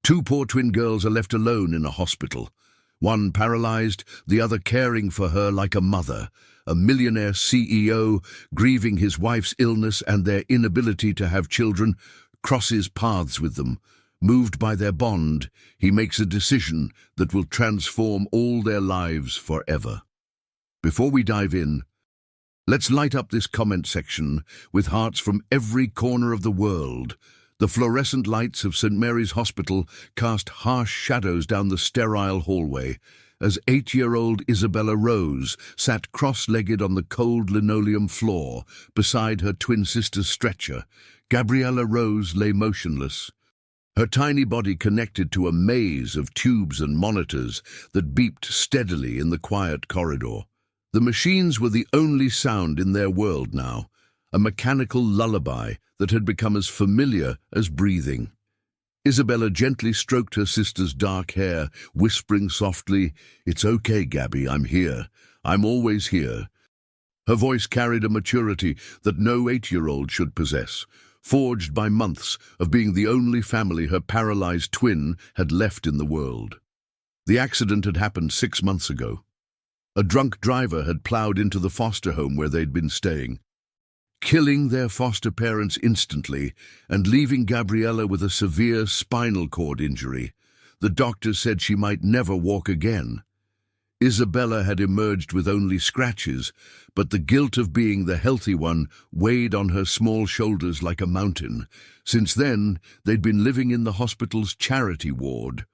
Two poor twin girls are left alone in a hospital. One paralyzed, the other caring for her like a mother. A millionaire CEO, grieving his wife's illness and their inability to have children, crosses paths with them. Moved by their bond, he makes a decision that will transform all their lives forever. Before we dive in, let's light up this comment section with hearts from every corner of the world. The fluorescent lights of St. Mary's Hospital cast harsh shadows down the sterile hallway as 8-year-old Isabella Rose sat cross-legged on the cold linoleum floor beside her twin sister's stretcher. Gabriella Rose lay motionless, her tiny body connected to a maze of tubes and monitors that beeped steadily in the quiet corridor. The machines were the only sound in their world now, a mechanical lullaby that had become as familiar as breathing. Isabella gently stroked her sister's dark hair, whispering softly, "It's okay, Gabby, I'm here. I'm always here." Her voice carried a maturity that no 8-year-old should possess, forged by months of being the only family her paralyzed twin had left in the world. The accident had happened 6 months ago. A drunk driver had plowed into the foster home where they'd been staying, killing their foster parents instantly and leaving Gabriella with a severe spinal cord injury. The doctors said she might never walk again. Isabella had emerged with only scratches, but the guilt of being the healthy one weighed on her small shoulders like a mountain. Since then, they'd been living in the hospital's charity ward,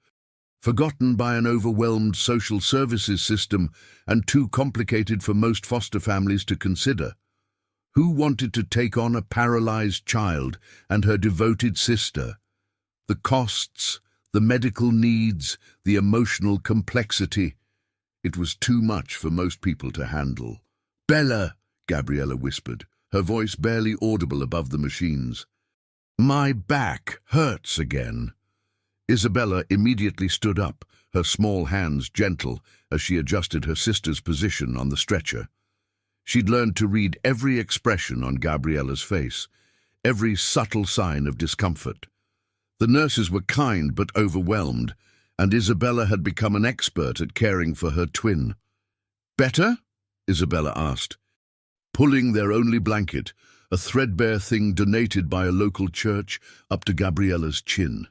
forgotten by an overwhelmed social services system and too complicated for most foster families to consider. Who wanted to take on a paralyzed child and her devoted sister? The costs, the medical needs, the emotional complexity. It was too much for most people to handle. "Bella," Gabriella whispered, her voice barely audible above the machines. "My back hurts again." Isabella immediately stood up, her small hands gentle as she adjusted her sister's position on the stretcher. She'd learned to read every expression on Gabriella's face, every subtle sign of discomfort. The nurses were kind but overwhelmed, and Isabella had become an expert at caring for her twin. "Better?" Isabella asked, pulling their only blanket, a threadbare thing donated by a local church, up to Gabriella's chin.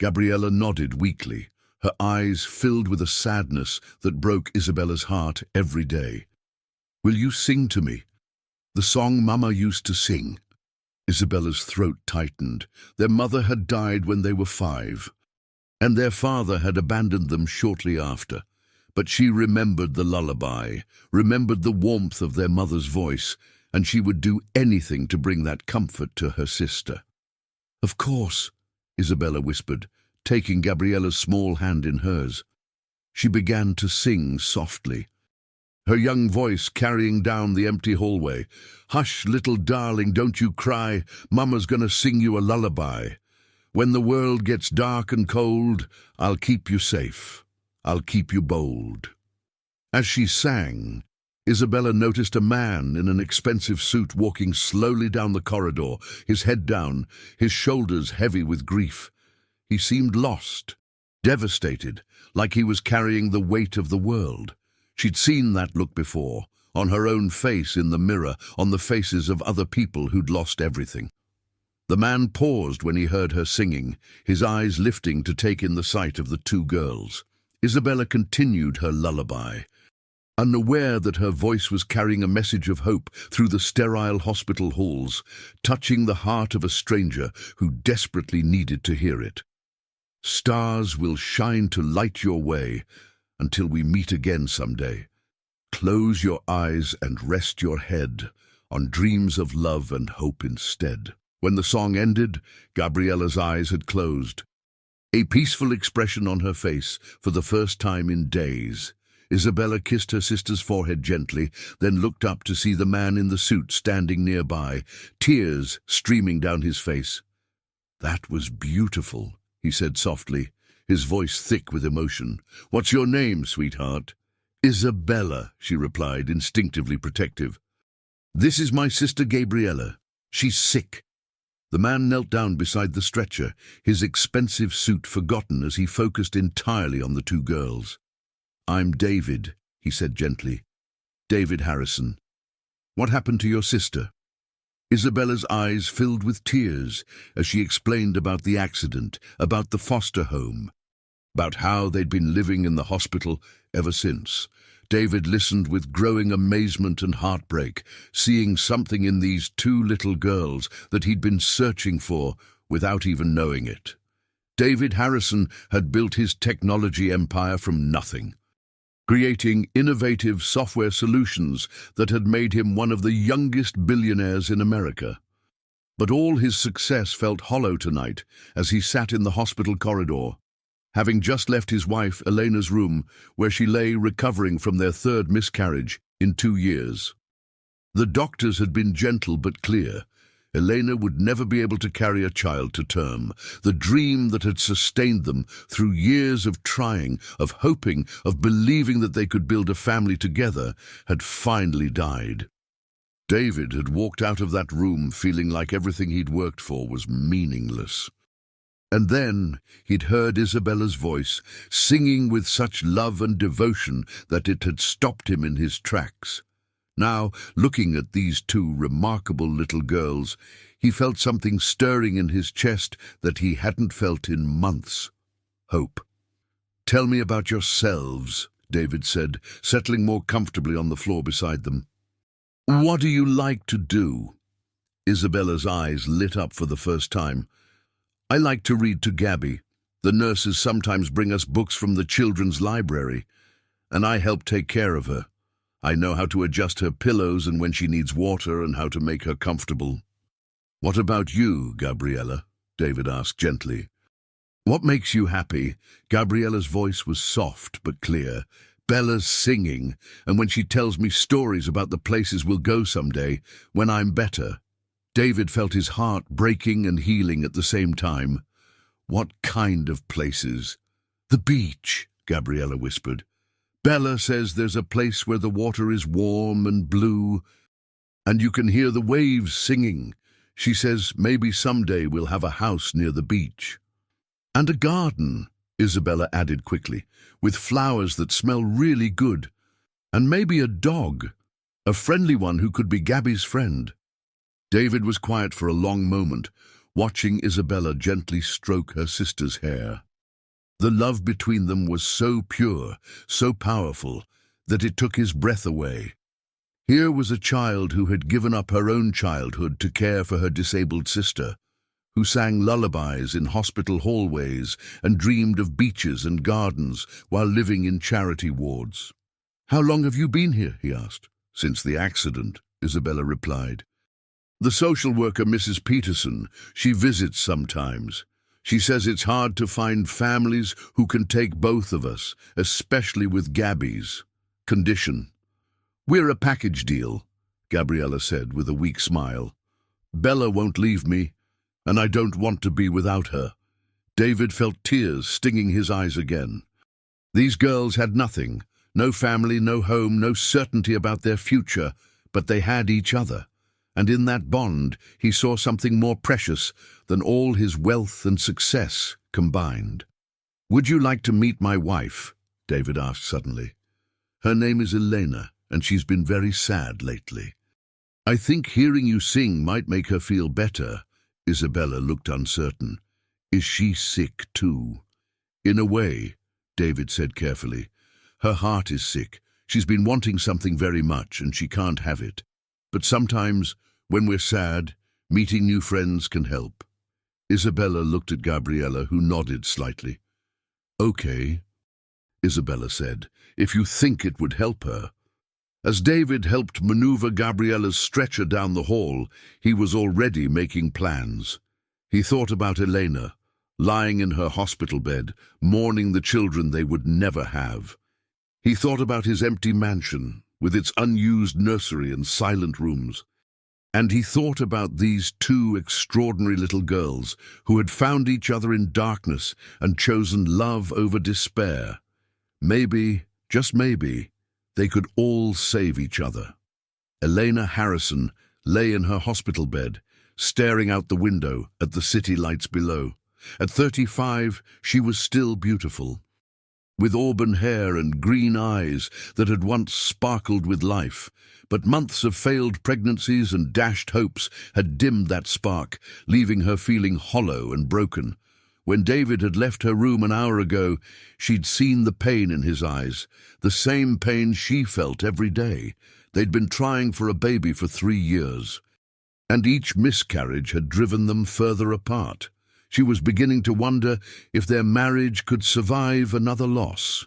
Gabriella nodded weakly, her eyes filled with a sadness that broke Isabella's heart every day. "Will you sing to me? The song Mama used to sing." Isabella's throat tightened. Their mother had died when they were 5, and their father had abandoned them shortly after. But she remembered the lullaby, remembered the warmth of their mother's voice, and she would do anything to bring that comfort to her sister. "Of course," Isabella whispered, taking Gabriella's small hand in hers. She began to sing softly, her young voice carrying down the empty hallway. "Hush, little darling, don't you cry. Mama's gonna sing you a lullaby. When the world gets dark and cold, I'll keep you safe. I'll keep you bold." As she sang, Isabella noticed a man in an expensive suit walking slowly down the corridor, his head down, his shoulders heavy with grief. He seemed lost, devastated, like he was carrying the weight of the world. She'd seen that look before, on her own face in the mirror, on the faces of other people who'd lost everything. The man paused when he heard her singing, his eyes lifting to take in the sight of the two girls. Isabella continued her lullaby, unaware that her voice was carrying a message of hope through the sterile hospital halls, touching the heart of a stranger who desperately needed to hear it. "Stars will shine to light your way until we meet again someday. Close your eyes and rest your head on dreams of love and hope instead." When the song ended, Gabriella's eyes had closed, a peaceful expression on her face for the first time in days. Isabella kissed her sister's forehead gently, then looked up to see the man in the suit standing nearby, tears streaming down his face. "That was beautiful," he said softly, his voice thick with emotion. "What's your name, sweetheart?" "Isabella," she replied, instinctively protective. "This is my sister Gabriella. She's sick. The man knelt down beside the stretcher, his expensive suit forgotten as he focused entirely on the two girls. "I'm David," he said gently. "David Harrison. What happened to your sister?" Isabella's eyes filled with tears as she explained about the accident, about the foster home, about how they'd been living in the hospital ever since. David listened with growing amazement and heartbreak, seeing something in these two little girls that he'd been searching for without even knowing it. David Harrison had built his technology empire from nothing, creating innovative software solutions that had made him one of the youngest billionaires in America. But all his success felt hollow tonight as he sat in the hospital corridor, having just left his wife Elena's room where she lay recovering from their third miscarriage in 2 years. The doctors had been gentle but clear. Elena would never be able to carry a child to term. The dream that had sustained them through years of trying, of hoping, of believing that they could build a family together had finally died. David had walked out of that room feeling like everything he'd worked for was meaningless. And then he'd heard Isabella's voice, singing with such love and devotion that it had stopped him in his tracks. Now, looking at these two remarkable little girls, he felt something stirring in his chest that he hadn't felt in months. Hope. "Tell me about yourselves," David said, settling more comfortably on the floor beside them. "What do you like to do?" Isabella's eyes lit up for the first time. "I like to read to Gabby. The nurses sometimes bring us books from the children's library, and I help take care of her. I know how to adjust her pillows and when she needs water and how to make her comfortable." "What about you, Gabriella?" David asked gently. "What makes you happy?" Gabriella's voice was soft but clear. "Bella's singing, and when she tells me stories about the places we'll go someday, when I'm better." David felt his heart breaking and healing at the same time. "What kind of places?" "The beach," Gabriella whispered. "Bella says there's a place where the water is warm and blue, and you can hear the waves singing. She says maybe someday we'll have a house near the beach." "And a garden," Isabella added quickly, "with flowers that smell really good. And maybe a dog, a friendly one who could be Gabby's friend." David was quiet for a long moment, watching Isabella gently stroke her sister's hair. The love between them was so pure, so powerful, that it took his breath away. Here was a child who had given up her own childhood to care for her disabled sister, who sang lullabies in hospital hallways and dreamed of beaches and gardens while living in charity wards. "How long have you been here?" he asked. "Since the accident," Isabella replied. "The social worker, Mrs. Peterson, she visits sometimes. She says it's hard to find families who can take both of us, especially with Gabby's condition." "We're a package deal," Gabriella said with a weak smile. "Bella won't leave me, and I don't want to be without her." David felt tears stinging his eyes again. These girls had nothing, no family, no home, no certainty about their future, but they had each other. And in that bond, he saw something more precious than all his wealth and success combined. "Would you like to meet my wife?" David asked suddenly. "Her name is Elena, and she's been very sad lately. I think hearing you sing might make her feel better." Isabella looked uncertain. "Is she sick too?" "In a way," David said carefully. "Her heart is sick. She's been wanting something very much, and she can't have it. But sometimes, when we're sad, meeting new friends can help." Isabella looked at Gabriella, who nodded slightly. "Okay," Isabella said, "if you think it would help her." As David helped maneuver Gabriella's stretcher down the hall, he was already making plans. He thought about Elena, lying in her hospital bed, mourning the children they would never have. He thought about his empty mansion, with its unused nursery and silent rooms. And he thought about these two extraordinary little girls who had found each other in darkness and chosen love over despair. Maybe, just maybe, they could all save each other. Elena Harrison lay in her hospital bed, staring out the window at the city lights below. At 35, she was still beautiful, with auburn hair and green eyes that had once sparkled with life. But months of failed pregnancies and dashed hopes had dimmed that spark, leaving her feeling hollow and broken. When David had left her room an hour ago, she'd seen the pain in his eyes, the same pain she felt every day. They'd been trying for a baby for 3 years, and each miscarriage had driven them further apart. She was beginning to wonder if their marriage could survive another loss.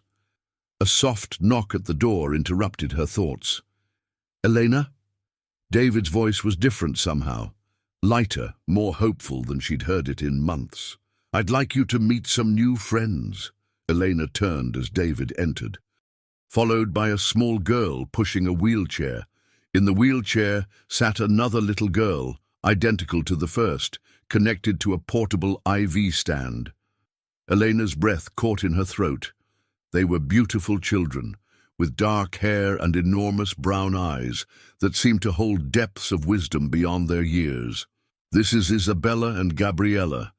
A soft knock at the door interrupted her thoughts. "Elena?" David's voice was different somehow, lighter, more hopeful than she'd heard it in months. "I'd like you to meet some new friends." Elena turned as David entered, followed by a small girl pushing a wheelchair. In the wheelchair sat another little girl, identical to the first, connected to a portable IV stand. Elena's breath caught in her throat. They were beautiful children, with dark hair and enormous brown eyes that seemed to hold depths of wisdom beyond their years. "This is Isabella and Gabriella,"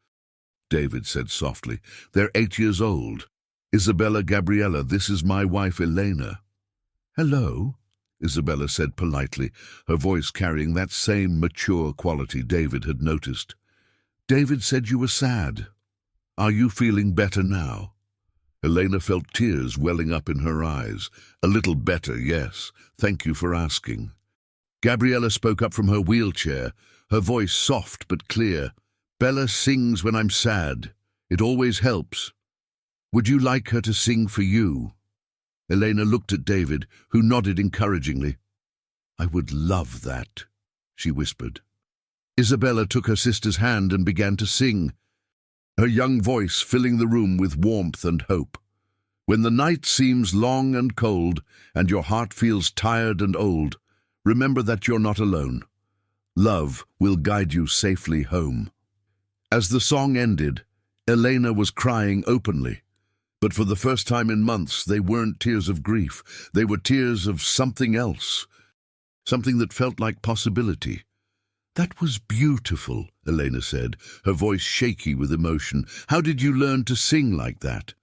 David said softly. "They're 8 years old. Isabella, Gabriella, this is my wife Elena." "Hello," Isabella said politely, her voice carrying that same mature quality David had noticed. "David said you were sad. Are you feeling better now?" Elena felt tears welling up in her eyes. "A little better, yes. Thank you for asking." Gabriella spoke up from her wheelchair, her voice soft but clear. "Bella sings when I'm sad. It always helps. Would you like her to sing for you?" Elena looked at David, who nodded encouragingly. "I would love that," she whispered. Isabella took her sister's hand and began to sing, her young voice filling the room with warmth and hope. "When the night seems long and cold, and your heart feels tired and old, remember that you're not alone. Love will guide you safely home." As the song ended, Elena was crying openly. But for the first time in months, they weren't tears of grief. They were tears of something else, something that felt like possibility. "That was beautiful," Elena said, her voice shaky with emotion. "How did you learn to sing like that?"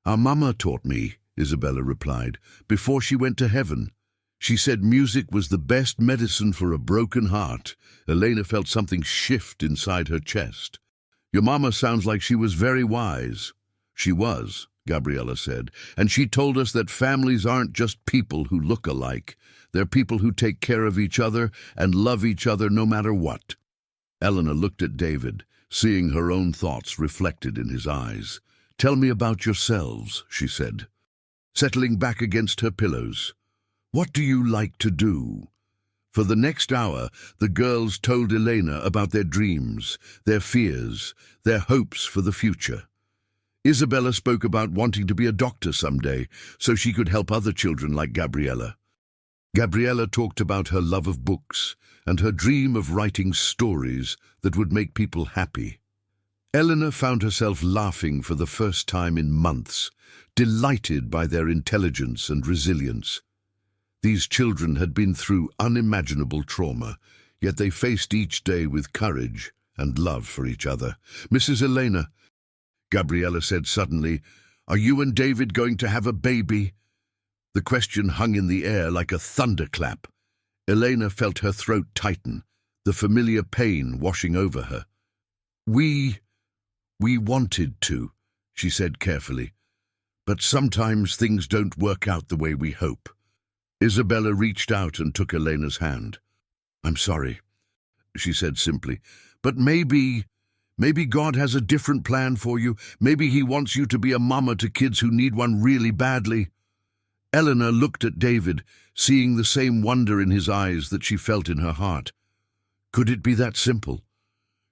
"Our mama taught me," Isabella replied, "before she went to heaven. She said music was the best medicine for a broken heart." Elena felt something shift inside her chest. "Your mama sounds like she was very wise." "She was," Gabriella said, "and she told us that families aren't just people who look alike. They're people who take care of each other and love each other no matter what." Elena looked at David, seeing her own thoughts reflected in his eyes. "Tell me about yourselves," she said, settling back against her pillows. "What do you like to do?" For the next hour, the girls told Elena about their dreams, their fears, their hopes for the future. Isabella spoke about wanting to be a doctor someday, so she could help other children like Gabriella. Gabriella talked about her love of books and her dream of writing stories that would make people happy. Eleanor found herself laughing for the first time in months, delighted by their intelligence and resilience. These children had been through unimaginable trauma, yet they faced each day with courage and love for each other. "Mrs. Elena," Gabriella said suddenly, "are you and David going to have a baby?" The question hung in the air like a thunderclap. Elena felt her throat tighten, the familiar pain washing over her. We wanted to," she said carefully, "but sometimes things don't work out the way we hope." Isabella reached out and took Elena's hand. "I'm sorry," she said simply, "but maybe God has a different plan for you. Maybe he wants you to be a mama to kids who need one really badly." Eleanor looked at David, seeing the same wonder in his eyes that she felt in her heart. Could it be that simple?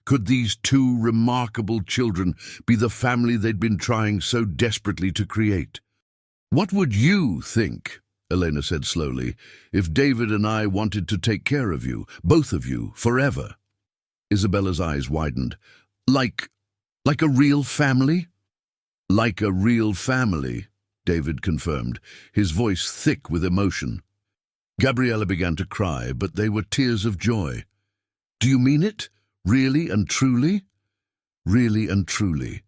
Could these two remarkable children be the family they'd been trying so desperately to create? "What would you think," Elena said slowly, "if David and I wanted to take care of you, both of you, forever?" Isabella's eyes widened. Like a real family?" "Like a real family," David confirmed, his voice thick with emotion. Gabriella began to cry, but they were tears of joy. "Do you mean it? Really and truly? Really and truly.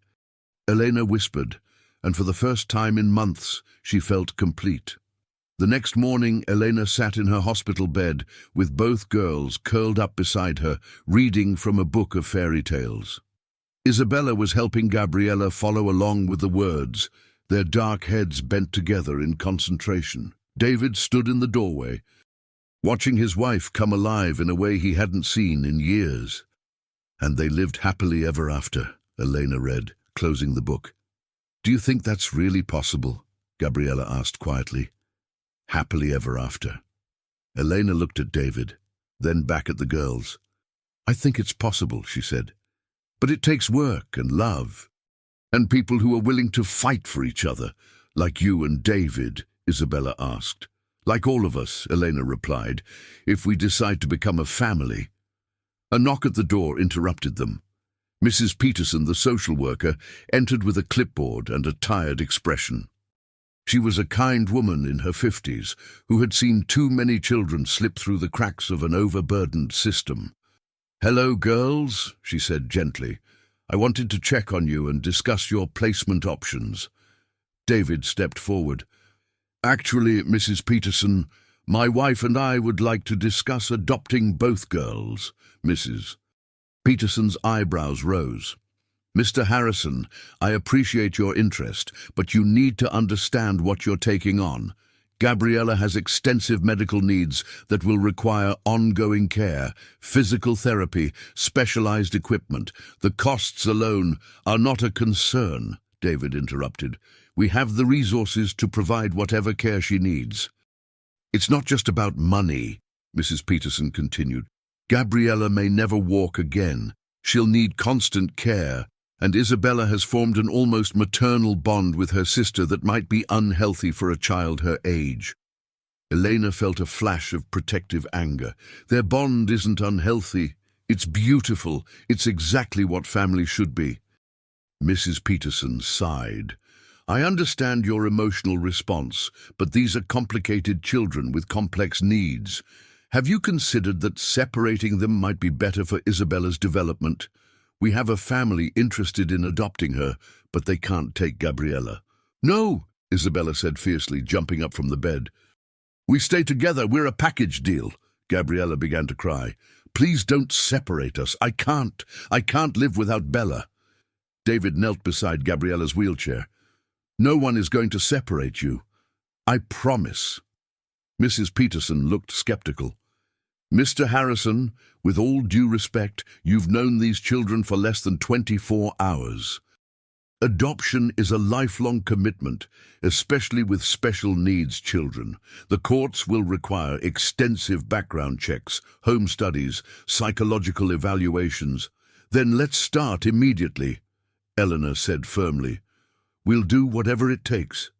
Elena whispered, and for the first time in months she felt complete. The next morning, Elena sat in her hospital bed with both girls curled up beside her, reading from a book of fairy tales. Isabella was helping Gabriella follow along with the words, their dark heads bent together in concentration. David stood in the doorway, watching his wife come alive in a way he hadn't seen in years. And they lived happily ever after, Elena read, closing the book. Do you think that's really possible? Gabriella asked quietly. Happily ever after. Elena looked at David, then back at the girls. I think it's possible, she said. But it takes work and love, and people who are willing to fight for each other, like you and David, Isabella asked. Like all of us, Elena replied, if we decide to become a family. A knock at the door interrupted them. Mrs. Peterson, the social worker, entered with a clipboard and a tired expression. She was a kind woman in her 50s who had seen too many children slip through the cracks of an overburdened system. Hello, girls, she said gently. I wanted to check on you and discuss your placement options. David stepped forward. Actually, Mrs. Peterson, my wife and I would like to discuss adopting both girls, Mrs. Peterson's eyebrows rose. Mr. Harrison, I appreciate your interest, but you need to understand what you're taking on. Gabriella has extensive medical needs that will require ongoing care, physical therapy, specialized equipment. The costs alone are not a concern, David interrupted. We have the resources to provide whatever care she needs. It's not just about money, Mrs. Peterson continued. Gabriella may never walk again. She'll need constant care, and Isabella has formed an almost maternal bond with her sister that might be unhealthy for a child her age. Elena felt a flash of protective anger. Their bond isn't unhealthy. It's beautiful. It's exactly what family should be. Mrs. Peterson sighed. I understand your emotional response, but these are complicated children with complex needs. Have you considered that separating them might be better for Isabella's development? We have a family interested in adopting her, but they can't take Gabriella. No, Isabella said fiercely, jumping up from the bed. We stay together, we're a package deal. Gabriella began to cry. Please don't separate us. I can't live without Bella. David knelt beside Gabriella's wheelchair. No one is going to separate you. I promise. Mrs. Peterson looked skeptical. Mr. Harrison, with all due respect, you've known these children for less than 24 hours. Adoption is a lifelong commitment, especially with special needs children. The courts will require extensive background checks, home studies, psychological evaluations. Then let's start immediately, Eleanor said firmly. We'll do whatever it takes.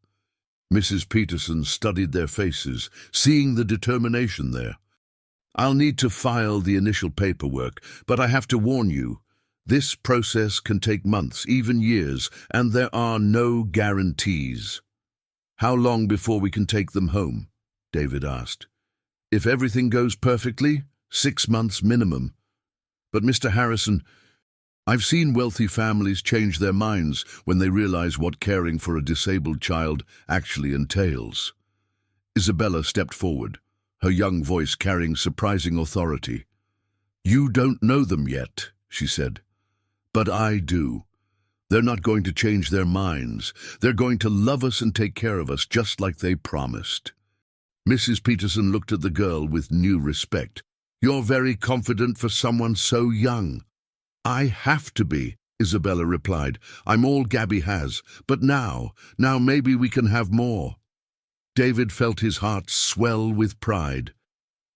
Mrs. Peterson studied their faces, seeing the determination there. I'll need to file the initial paperwork, but I have to warn you, this process can take months, even years, and there are no guarantees. How long before we can take them home? David asked. If everything goes perfectly, 6 months minimum. But Mr. Harrison, I've seen wealthy families change their minds when they realize what caring for a disabled child actually entails. Isabella stepped forward, her young voice carrying surprising authority. You don't know them yet, she said. But I do. They're not going to change their minds. They're going to love us and take care of us just like they promised. Mrs. Peterson looked at the girl with new respect. You're very confident for someone so young. I have to be, Isabella replied. I'm all Gabby has. But now maybe we can have more. David felt his heart swell with pride.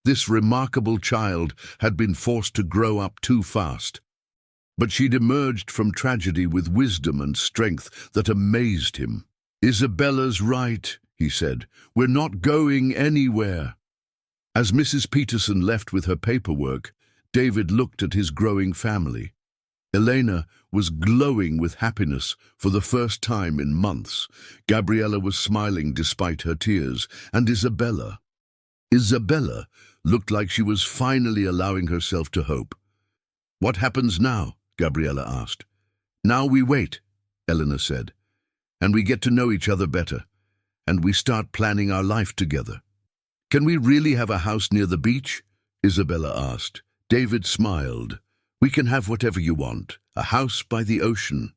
This remarkable child had been forced to grow up too fast. But she'd emerged from tragedy with wisdom and strength that amazed him. Isabella's right, he said. We're not going anywhere. As Mrs. Peterson left with her paperwork, David looked at his growing family. Elena was glowing with happiness for the first time in months. Gabriella was smiling despite her tears, and Isabella looked like she was finally allowing herself to hope. What happens now? Gabriella asked. Now we wait, Eleanor said, and we get to know each other better, and we start planning our life together. Can we really have a house near the beach? Isabella asked. David smiled. We can have whatever you want, a house by the ocean,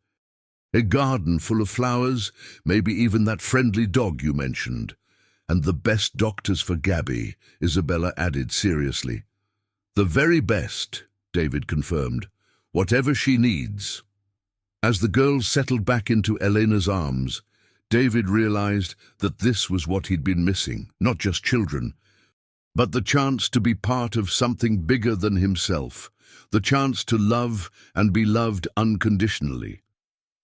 a garden full of flowers, maybe even that friendly dog you mentioned, and the best doctors for Gabby, Isabella added seriously. The very best, David confirmed, whatever she needs. As the girls settled back into Elena's arms, David realized that this was what he'd been missing, not just children, but the chance to be part of something bigger than himself, the chance to love and be loved unconditionally.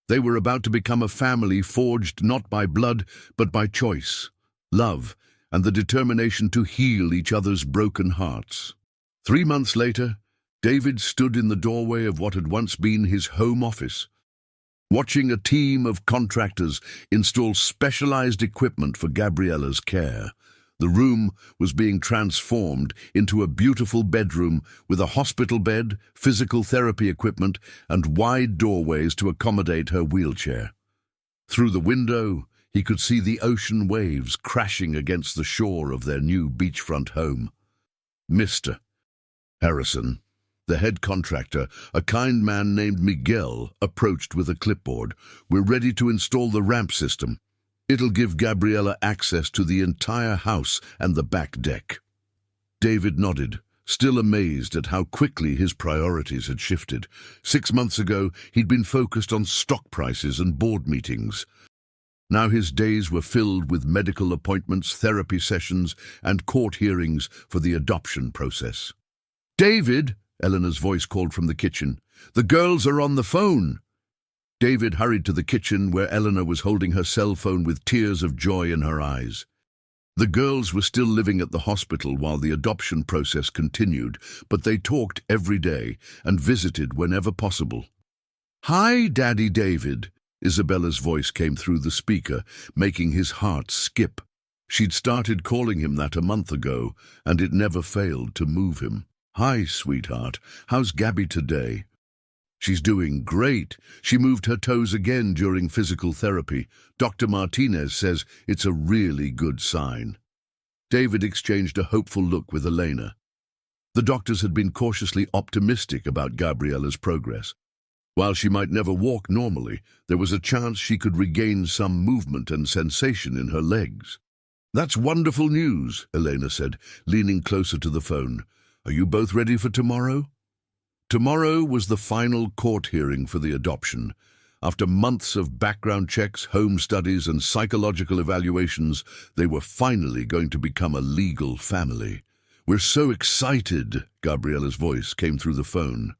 They were about to become a family forged not by blood, but by choice, love, and the determination to heal each other's broken hearts. 3 months later, David stood in the doorway of what had once been his home office, watching a team of contractors install specialized equipment for Gabriella's care. The room was being transformed into a beautiful bedroom with a hospital bed, physical therapy equipment, and wide doorways to accommodate her wheelchair. Through the window, he could see the ocean waves crashing against the shore of their new beachfront home. Mr. Harrison, the head contractor, a kind man named Miguel, approached with a clipboard. We're ready to install the ramp system. It'll give Gabriella access to the entire house and the back deck. David nodded, still amazed at how quickly his priorities had shifted. 6 months ago, he'd been focused on stock prices and board meetings. Now his days were filled with medical appointments, therapy sessions, and court hearings for the adoption process. David, Eleanor's voice called from the kitchen. The girls are on the phone. David hurried to the kitchen where Eleanor was holding her cell phone with tears of joy in her eyes. The girls were still living at the hospital while the adoption process continued, but they talked every day and visited whenever possible. Hi, Daddy David, Isabella's voice came through the speaker, making his heart skip. She'd started calling him that a month ago, and it never failed to move him. Hi, sweetheart. How's Gabby today? She's doing great. She moved her toes again during physical therapy. Dr. Martinez says it's a really good sign. David exchanged a hopeful look with Elena. The doctors had been cautiously optimistic about Gabriella's progress. While she might never walk normally, there was a chance she could regain some movement and sensation in her legs. That's wonderful news, Elena said, leaning closer to the phone. Are you both ready for tomorrow? Tomorrow was the final court hearing for the adoption. After months of background checks, home studies, and psychological evaluations, they were finally going to become a legal family. We're so excited, Gabriella's voice came through the phone.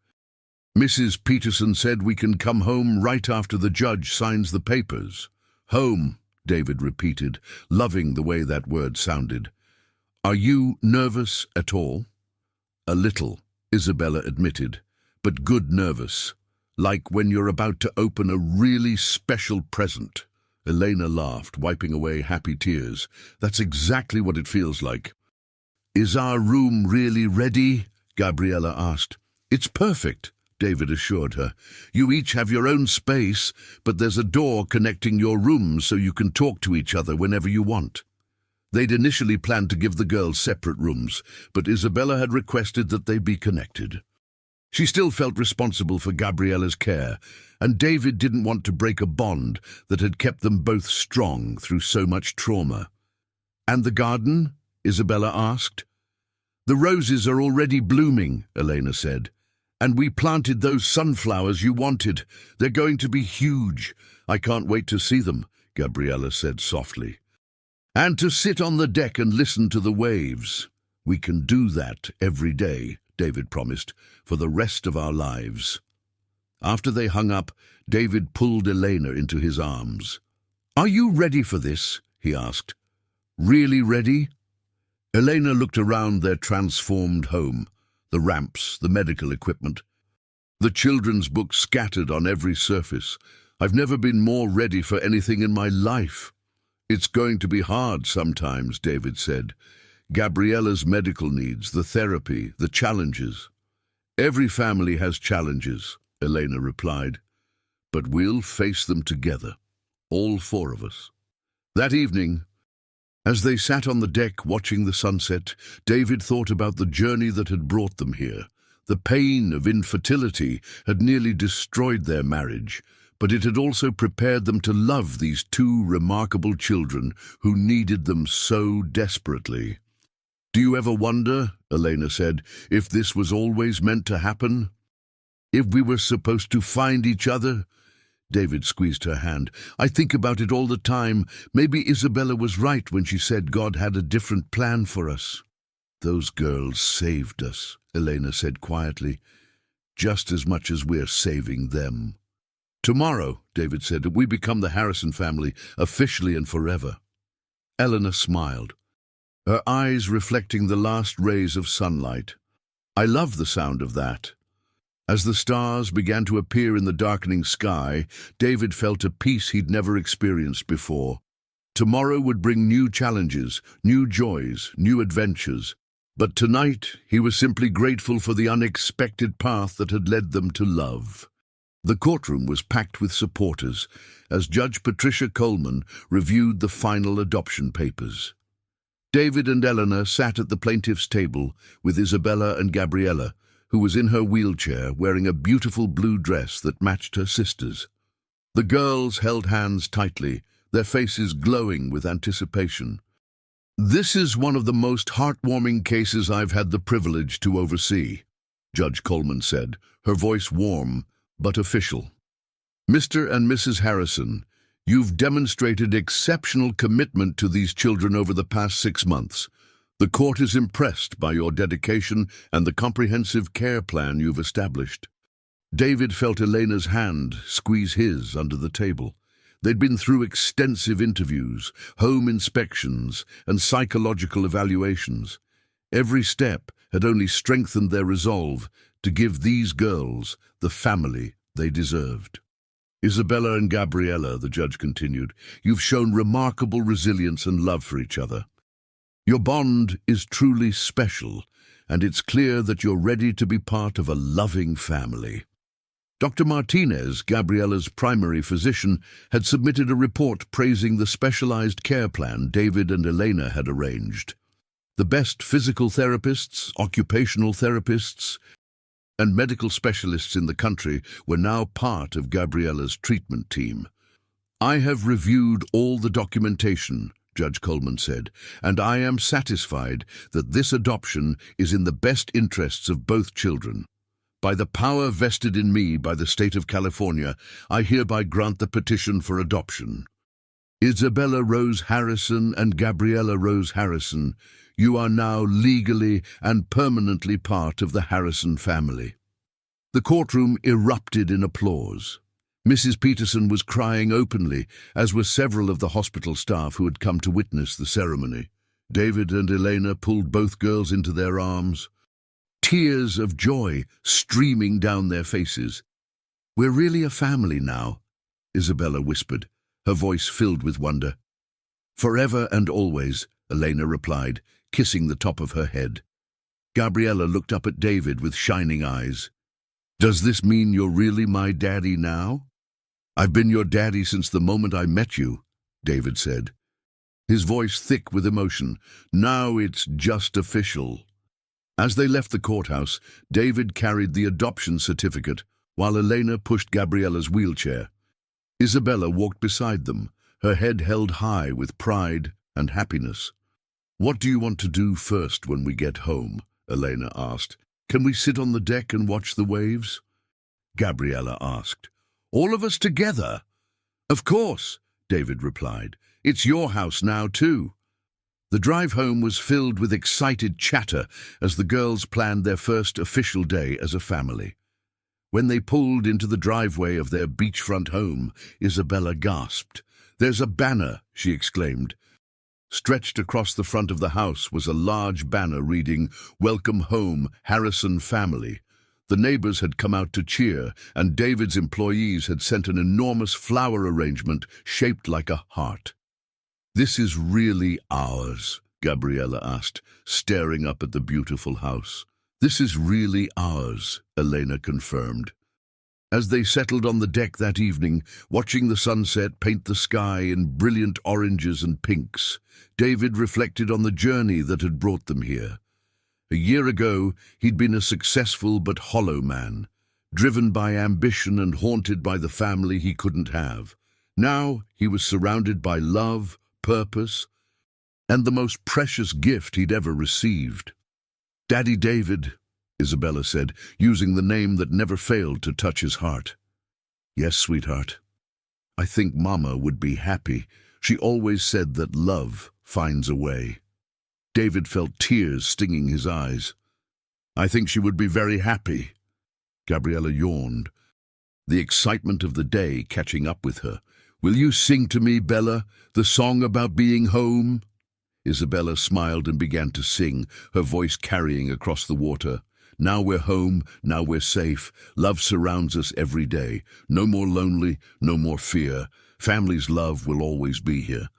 Mrs. Peterson said we can come home right after the judge signs the papers. Home, David repeated, loving the way that word sounded. Are you nervous at all? A little, Isabella admitted, but good nervous, like when you're about to open a really special present. Elena laughed, wiping away happy tears. That's exactly what it feels like. Is our room really ready? Gabriella asked. It's perfect, David assured her. You each have your own space, but there's a door connecting your rooms so you can talk to each other whenever you want. They'd initially planned to give the girls separate rooms, but Isabella had requested that they be connected. She still felt responsible for Gabriella's care, and David didn't want to break a bond that had kept them both strong through so much trauma. And the garden? Isabella asked. The roses are already blooming, Elena said. And we planted those sunflowers you wanted. They're going to be huge. I can't wait to see them, Gabriella said softly. And to sit on the deck and listen to the waves. We can do that every day, David promised, for the rest of our lives. After they hung up, David pulled Elena into his arms. Are you ready for this? He asked. Really ready? Elena looked around their transformed home, the ramps, the medical equipment, the children's books scattered on every surface. I've never been more ready for anything in my life. It's going to be hard sometimes, David said. Gabriella's medical needs, the therapy, the challenges. Every family has challenges, Elena replied, but we'll face them together, all four of us. That evening, as they sat on the deck watching the sunset, David thought about the journey that had brought them here. The pain of infertility had nearly destroyed their marriage, but it had also prepared them to love these two remarkable children who needed them so desperately. "Do you ever wonder," Elena said, "if this was always meant to happen? If we were supposed to find each other?" David squeezed her hand. "I think about it all the time. Maybe Isabella was right when she said God had a different plan for us." "Those girls saved us," Elena said quietly, "just as much as we're saving them." "Tomorrow," David said, "we become the Harrison family, officially and forever." Eleanor smiled, her eyes reflecting the last rays of sunlight. "I love the sound of that." As the stars began to appear in the darkening sky, David felt a peace he'd never experienced before. Tomorrow would bring new challenges, new joys, new adventures. But tonight he was simply grateful for the unexpected path that had led them to love. The courtroom was packed with supporters as Judge Patricia Coleman reviewed the final adoption papers. David and Eleanor sat at the plaintiff's table with Isabella and Gabriella, who was in her wheelchair wearing a beautiful blue dress that matched her sister's. The girls held hands tightly, their faces glowing with anticipation. "This is one of the most heartwarming cases I've had the privilege to oversee," Judge Coleman said, her voice warm but official. "Mr. and Mrs. Harrison, you've demonstrated exceptional commitment to these children over the past 6 months. The court is impressed by your dedication and the comprehensive care plan you've established." David felt Elena's hand squeeze his under the table. They'd been through extensive interviews, home inspections, and psychological evaluations. Every step had only strengthened their resolve to give these girls the family they deserved. "Isabella and Gabriella," the judge continued, "you've shown remarkable resilience and love for each other. Your bond is truly special, and it's clear that you're ready to be part of a loving family." Dr. Martinez, Gabriella's primary physician, had submitted a report praising the specialized care plan David and Elena had arranged. The best physical therapists, occupational therapists, and medical specialists in the country were now part of Gabriella's treatment team. "I have reviewed all the documentation," Judge Coleman said, "and I am satisfied that this adoption is in the best interests of both children. By the power vested in me by the state of California, I hereby grant the petition for adoption. Isabella Rose Harrison and Gabriella Rose Harrison, you are now legally and permanently part of the Harrison family." The courtroom erupted in applause. Mrs. Peterson was crying openly, as were several of the hospital staff who had come to witness the ceremony. David and Elena pulled both girls into their arms, tears of joy streaming down their faces. "We're really a family now," Isabella whispered, her voice filled with wonder. "Forever and always," Elena replied, kissing the top of her head. Gabriella looked up at David with shining eyes. "Does this mean you're really my daddy now?" "I've been your daddy since the moment I met you," David said, his voice thick with emotion. "Now it's just official." As they left the courthouse, David carried the adoption certificate, while Elena pushed Gabriella's wheelchair. Isabella walked beside them, her head held high with pride and happiness. "What do you want to do first when we get home?" Elena asked. "Can we sit on the deck and watch the waves?" Gabriella asked. "All of us together?" "Of course," David replied. "It's your house now, too." The drive home was filled with excited chatter as the girls planned their first official day as a family. When they pulled into the driveway of their beachfront home, Isabella gasped. "There's a banner," she exclaimed. Stretched across the front of the house was a large banner reading, "Welcome home, Harrison family." The neighbors had come out to cheer, and David's employees had sent an enormous flower arrangement shaped like a heart. "This is really ours?" Gabriella asked, staring up at the beautiful house. "This is really ours," Elena confirmed. As they settled on the deck that evening, watching the sunset paint the sky in brilliant oranges and pinks, David reflected on the journey that had brought them here. A year ago, he'd been a successful but hollow man, driven by ambition and haunted by the family he couldn't have. Now he was surrounded by love, purpose, and the most precious gift he'd ever received. "Daddy David," Isabella said, using the name that never failed to touch his heart. "Yes, sweetheart. I think Mama would be happy. She always said that love finds a way." David felt tears stinging his eyes. "I think she would be very happy." Gabriella yawned, the excitement of the day catching up with her. "Will you sing to me, Bella, the song about being home?" Isabella smiled and began to sing, her voice carrying across the water. "Now we're home, now we're safe. Love surrounds us every day. No more lonely, no more fear. Family's love will always be here."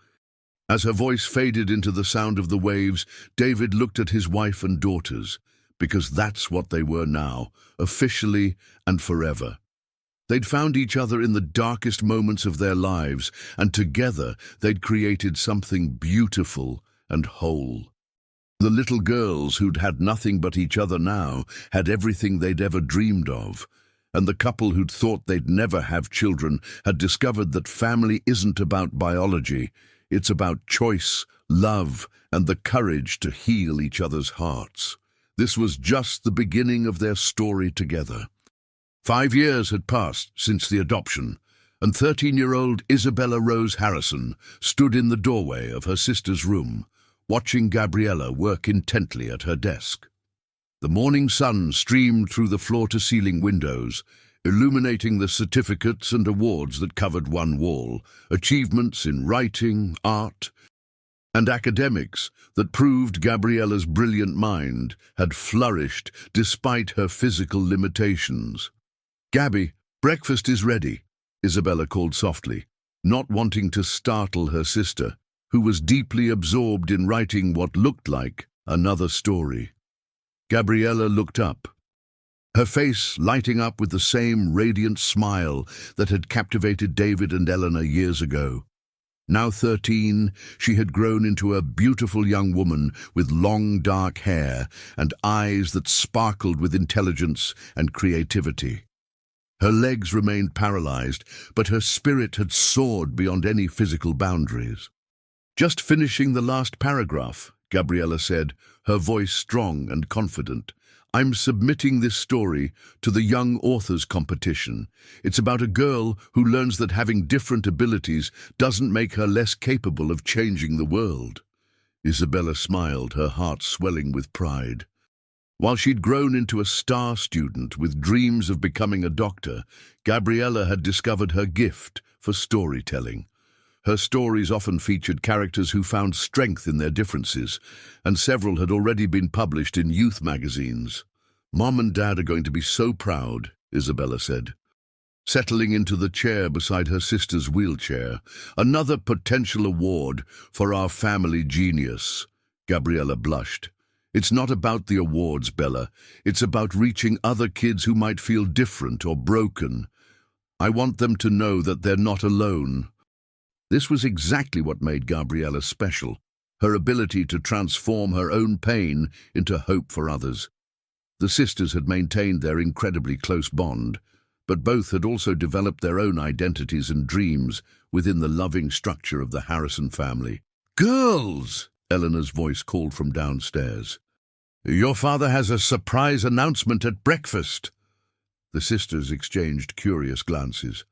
As her voice faded into the sound of the waves, David looked at his wife and daughters, because that's what they were now, officially and forever. They'd found each other in the darkest moments of their lives, and together they'd created something beautiful and whole. The little girls who'd had nothing but each other now had everything they'd ever dreamed of, and the couple who'd thought they'd never have children had discovered that family isn't about biology. It's about choice, love, and the courage to heal each other's hearts. This was just the beginning of their story together. 5 years had passed since the adoption, and 13-year-old Isabella Rose Harrison stood in the doorway of her sister's room, watching Gabriella work intently at her desk. The morning sun streamed through the floor-to-ceiling windows, illuminating the certificates and awards that covered one wall, achievements in writing, art, and academics that proved Gabriella's brilliant mind had flourished despite her physical limitations. "Gabby, breakfast is ready," Isabella called softly, not wanting to startle her sister, who was deeply absorbed in writing what looked like another story. Gabriella looked up, her face lighting up with the same radiant smile that had captivated David and Eleanor years ago. Now 13, she had grown into a beautiful young woman with long dark hair and eyes that sparkled with intelligence and creativity. Her legs remained paralyzed, but her spirit had soared beyond any physical boundaries. "Just finishing the last paragraph," Gabriella said, her voice strong and confident. "I'm submitting this story to the Young Authors Competition. It's about a girl who learns that having different abilities doesn't make her less capable of changing the world." Isabella smiled, her heart swelling with pride. While she'd grown into a star student with dreams of becoming a doctor, Gabriella had discovered her gift for storytelling. Her stories often featured characters who found strength in their differences, and several had already been published in youth magazines. "Mom and Dad are going to be so proud," Isabella said, settling into the chair beside her sister's wheelchair. "Another potential award for our family genius." Gabriella blushed. "It's not about the awards, Bella. It's about reaching other kids who might feel different or broken. I want them to know that they're not alone." This was exactly what made Gabriella special, her ability to transform her own pain into hope for others. The sisters had maintained their incredibly close bond, but both had also developed their own identities and dreams within the loving structure of the Harrison family. "Girls!" Eleanor's voice called from downstairs. "Your father has a surprise announcement at breakfast." The sisters exchanged curious glances.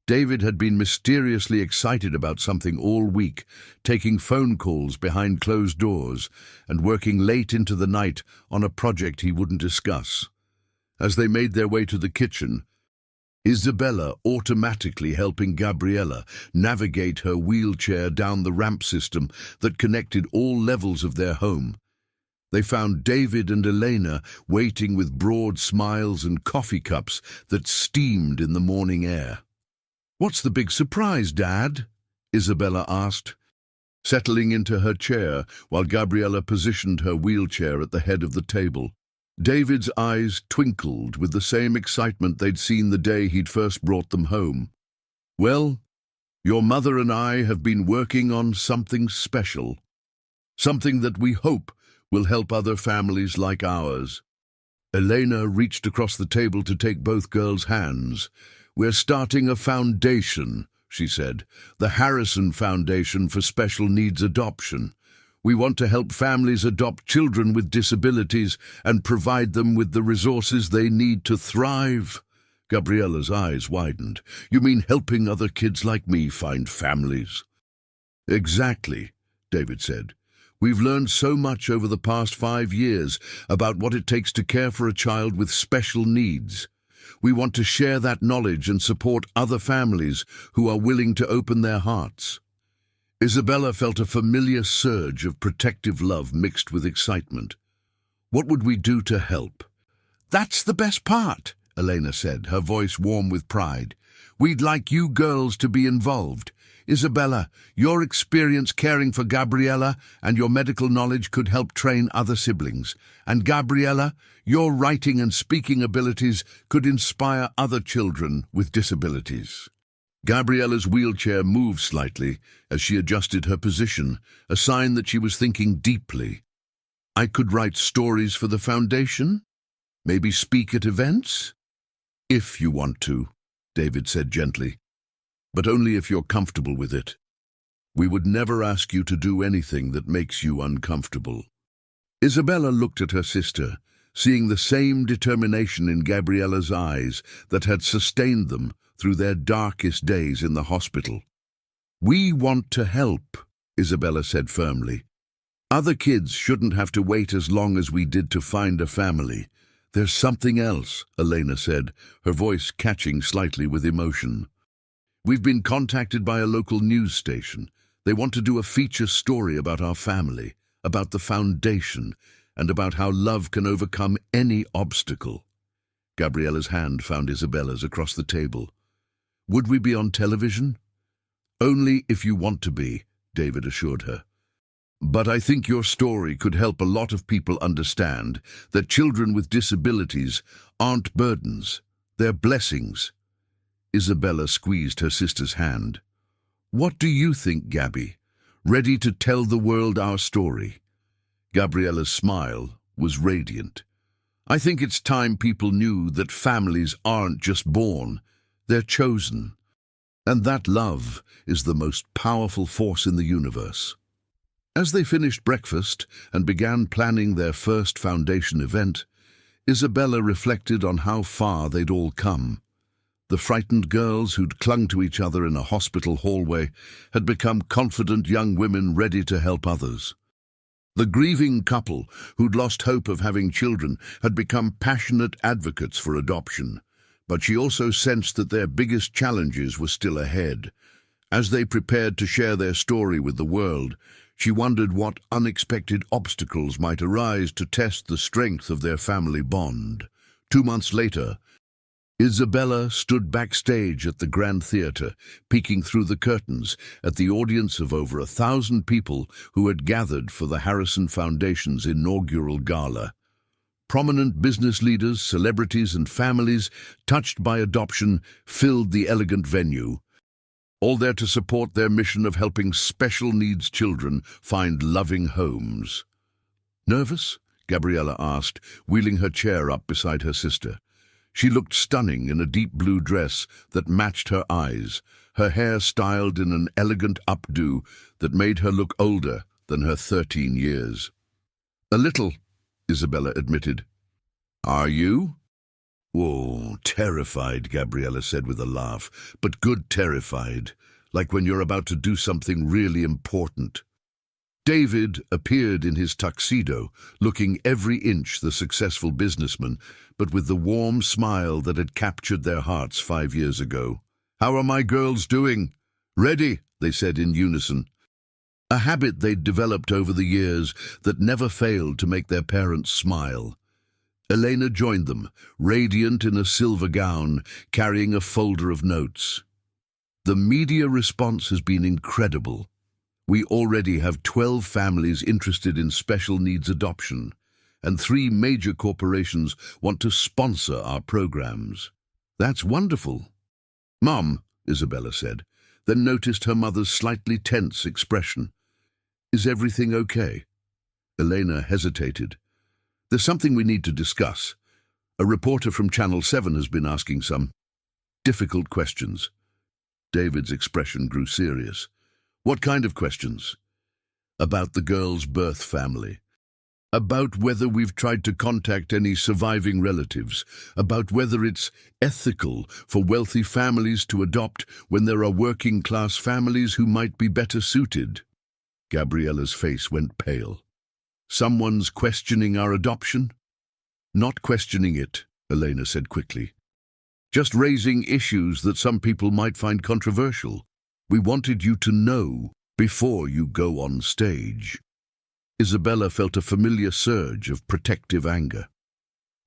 David had been mysteriously excited about something all week, taking phone calls behind closed doors and working late into the night on a project he wouldn't discuss. As they made their way to the kitchen, Isabella automatically helping Gabriella navigate her wheelchair down the ramp system that connected all levels of their home. They found David and Elena waiting with broad smiles and coffee cups that steamed in the morning air. "What's the big surprise, Dad?" Isabella asked, settling into her chair while Gabriella positioned her wheelchair at the head of the table. David's eyes twinkled with the same excitement they'd seen the day he'd first brought them home. "Well, your mother and I have been working on something special, something that we hope will help other families like ours." Elena reached across the table to take both girls' hands. "We're starting a foundation," she said, "the Harrison Foundation for Special Needs Adoption. We want to help families adopt children with disabilities and provide them with the resources they need to thrive." Gabriella's eyes widened. "You mean helping other kids like me find families?" "Exactly," David said. "We've learned so much over the past 5 years about what it takes to care for a child with special needs. We want to share that knowledge and support other families who are willing to open their hearts." Isabella felt a familiar surge of protective love mixed with excitement. "What would we do to help?" "That's the best part," Elena said, her voice warm with pride. "We'd like you girls to be involved. Isabella, your experience caring for Gabriella and your medical knowledge could help train other siblings. And Gabriella, your writing and speaking abilities could inspire other children with disabilities." Gabriella's wheelchair moved slightly as she adjusted her position, a sign that she was thinking deeply. "I could write stories for the foundation? Maybe speak at events?" "If you want to," David said gently. "But only if you're comfortable with it. We would never ask you to do anything that makes you uncomfortable." Isabella looked at her sister, seeing the same determination in Gabriella's eyes that had sustained them through their darkest days in the hospital. "We want to help," Isabella said firmly. "Other kids shouldn't have to wait as long as we did to find a family." "There's something else," Elena said, her voice catching slightly with emotion. "We've been contacted by a local news station. They want to do a feature story about our family, about the foundation, and about how love can overcome any obstacle." Gabriella's hand found Isabella's across the table. "Would we be on television?" "Only if you want to be," David assured her. "But I think your story could help a lot of people understand that children with disabilities aren't burdens, they're blessings." Isabella squeezed her sister's hand. "What do you think, Gabby? Ready to tell the world our story?" Gabriella's smile was radiant. "I think it's time people knew that families aren't just born, they're chosen. And that love is the most powerful force in the universe." As they finished breakfast and began planning their first foundation event, Isabella reflected on how far they'd all come. The frightened girls who'd clung to each other in a hospital hallway had become confident young women ready to help others. The grieving couple who'd lost hope of having children had become passionate advocates for adoption, but she also sensed that their biggest challenges were still ahead. As they prepared to share their story with the world, she wondered what unexpected obstacles might arise to test the strength of their family bond. 2 months later, Isabella stood backstage at the Grand Theatre, peeking through the curtains at the audience of over 1,000 people who had gathered for the Harrison Foundation's inaugural gala. Prominent business leaders, celebrities, and families touched by adoption filled the elegant venue, all there to support their mission of helping special needs children find loving homes. "Nervous?" Gabriella asked, wheeling her chair up beside her sister. She looked stunning in a deep blue dress that matched her eyes, her hair styled in an elegant updo that made her look older than her 13 years. "A little," Isabella admitted. "Are you?" "Oh, terrified," Gabriella said with a laugh, "but good terrified, like when you're about to do something really important." David appeared in his tuxedo, looking every inch the successful businessman, but with the warm smile that had captured their hearts 5 years ago. "How are my girls doing?" "Ready," they said in unison. A habit they'd developed over the years that never failed to make their parents smile. Elena joined them, radiant in a silver gown, carrying a folder of notes. "The media response has been incredible. We already have 12 families interested in special needs adoption, and 3 major corporations want to sponsor our programs. That's wonderful. Mom, Isabella said, then noticed her mother's slightly tense expression. Is everything okay? Elena hesitated. There's something we need to discuss. A reporter from Channel 7 has been asking some difficult questions. David's expression grew serious. What kind of questions? About the girl's birth family. About whether we've tried to contact any surviving relatives. About whether it's ethical for wealthy families to adopt when there are working-class families who might be better suited. Gabriella's face went pale. Someone's questioning our adoption? Not questioning it, Elena said quickly. Just raising issues that some people might find controversial. We wanted you to know before you go on stage. Isabella felt a familiar surge of protective anger.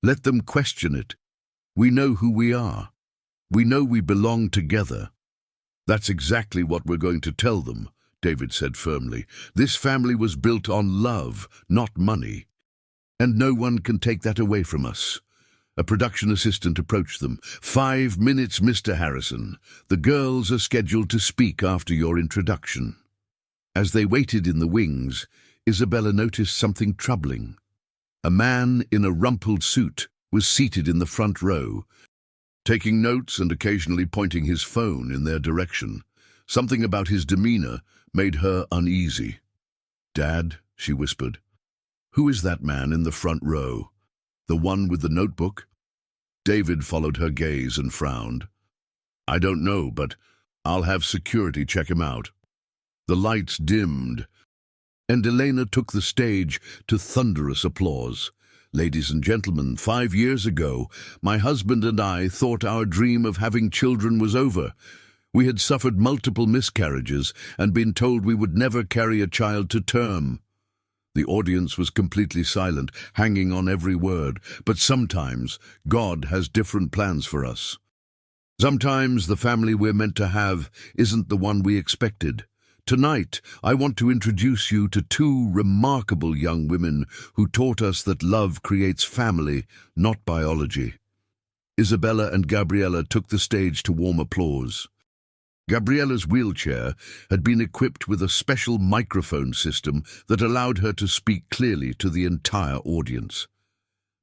Let them question it. We know who we are. We know we belong together. That's exactly what we're going to tell them, David said firmly. This family was built on love, not money. And no one can take that away from us. A production assistant approached them. 5 minutes, Mr. Harrison. The girls are scheduled to speak after your introduction. As they waited in the wings, Isabella noticed something troubling. A man in a rumpled suit was seated in the front row, taking notes and occasionally pointing his phone in their direction. Something about his demeanor made her uneasy. Dad, she whispered, who is that man in the front row? The one with the notebook? David followed her gaze and frowned. I don't know, but I'll have security check him out. The lights dimmed, and Elena took the stage to thunderous applause. Ladies and gentlemen, 5 years ago, my husband and I thought our dream of having children was over. We had suffered multiple miscarriages and been told we would never carry a child to term. The audience was completely silent, hanging on every word. But sometimes God has different plans for us. Sometimes the family we're meant to have isn't the one we expected. Tonight, I want to introduce you to 2 remarkable young women who taught us that love creates family, not biology. Isabella and Gabriella took the stage to warm applause. Gabriella's wheelchair had been equipped with a special microphone system that allowed her to speak clearly to the entire audience.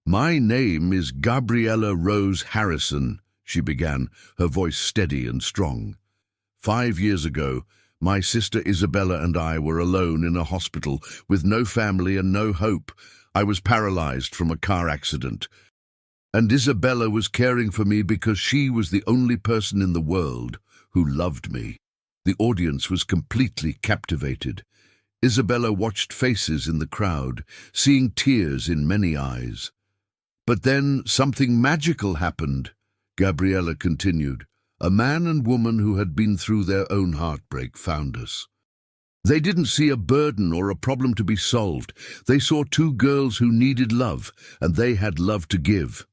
My name is Gabriella Rose Harrison, she began, her voice steady and strong. 5 years ago, my sister Isabella and I were alone in a hospital with no family and no hope. I was paralyzed from a car accident. And Isabella was caring for me because she was the only person in the world who loved me. The audience was completely captivated. Isabella watched faces in the crowd, seeing tears in many eyes. But then something magical happened, Gabriella continued. A man and woman who had been through their own heartbreak found us. They didn't see a burden or a problem to be solved. They saw 2 girls who needed love, and they had love to give.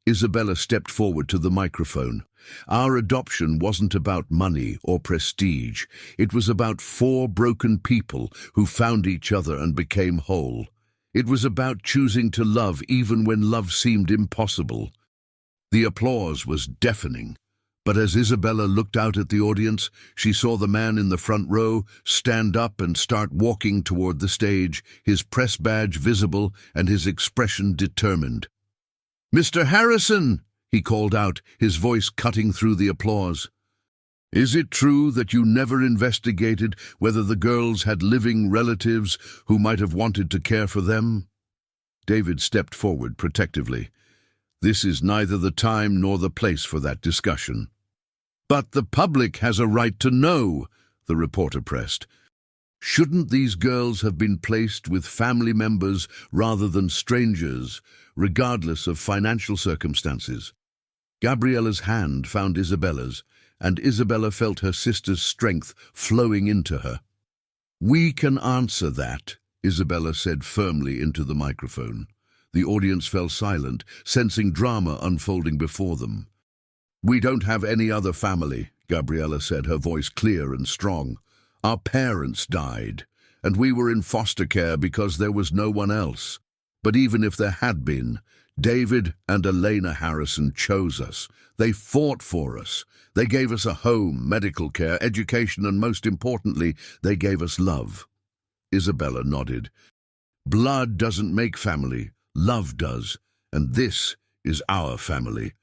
Isabella stepped forward to the microphone. Our adoption wasn't about money or prestige. It was about 4 broken people who found each other and became whole. It was about choosing to love even when love seemed impossible. The applause was deafening. But as Isabella looked out at the audience, she saw the man in the front row stand up and start walking toward the stage, his press badge visible and his expression determined. Mr. Harrison, he called out, his voice cutting through the applause. Is it true that you never investigated whether the girls had living relatives who might have wanted to care for them? David stepped forward protectively. This is neither the time nor the place for that discussion. But the public has a right to know, the reporter pressed. Shouldn't these girls have been placed with family members rather than strangers, regardless of financial circumstances? Gabriella's hand found Isabella's, and Isabella felt her sister's strength flowing into her. We can answer that, Isabella said firmly into the microphone. The audience fell silent, sensing drama unfolding before them. We don't have any other family, Gabriella said, her voice clear and strong. Our parents died, and we were in foster care because there was no one else. But even if there had been, David and Elena Harrison chose us. They fought for us. They gave us a home, medical care, education, and most importantly, they gave us love. Isabella nodded. Blood doesn't make family, love does, and this is our family.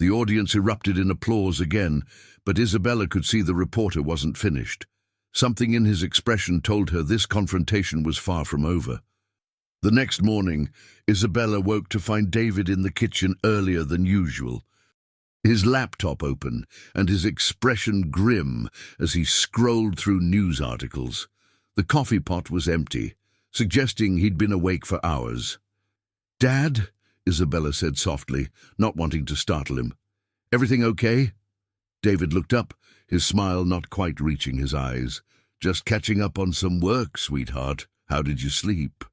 The audience erupted in applause again, but Isabella could see the reporter wasn't finished. Something in his expression told her this confrontation was far from over. The next morning, Isabella woke to find David in the kitchen earlier than usual. His laptop open and his expression grim as he scrolled through news articles. The coffee pot was empty, suggesting he'd been awake for hours. "Dad?" Isabella said softly, not wanting to startle him. "Everything okay?" David looked up, his smile not quite reaching his eyes. "Just catching up on some work, sweetheart. How did you sleep?"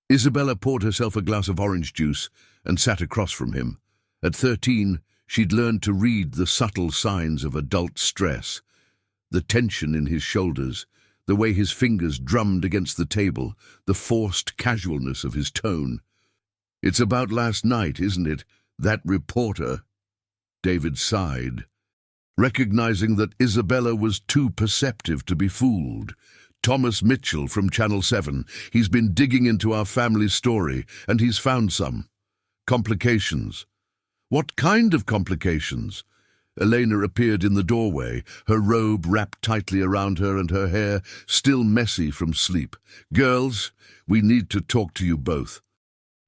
Isabella poured herself a glass of orange juice and sat across from him. At 13, she'd learned to read the subtle signs of adult stress. The tension in his shoulders, the way his fingers drummed against the table, the forced casualness of his tone. "It's about last night, isn't it? That reporter." David sighed, recognizing that Isabella was too perceptive to be fooled. "Thomas Mitchell from Channel 7. He's been digging into our family story, and he's found some complications." "What kind of complications?" Elena appeared in the doorway, her robe wrapped tightly around her and her hair still messy from sleep. "Girls, we need to talk to you both."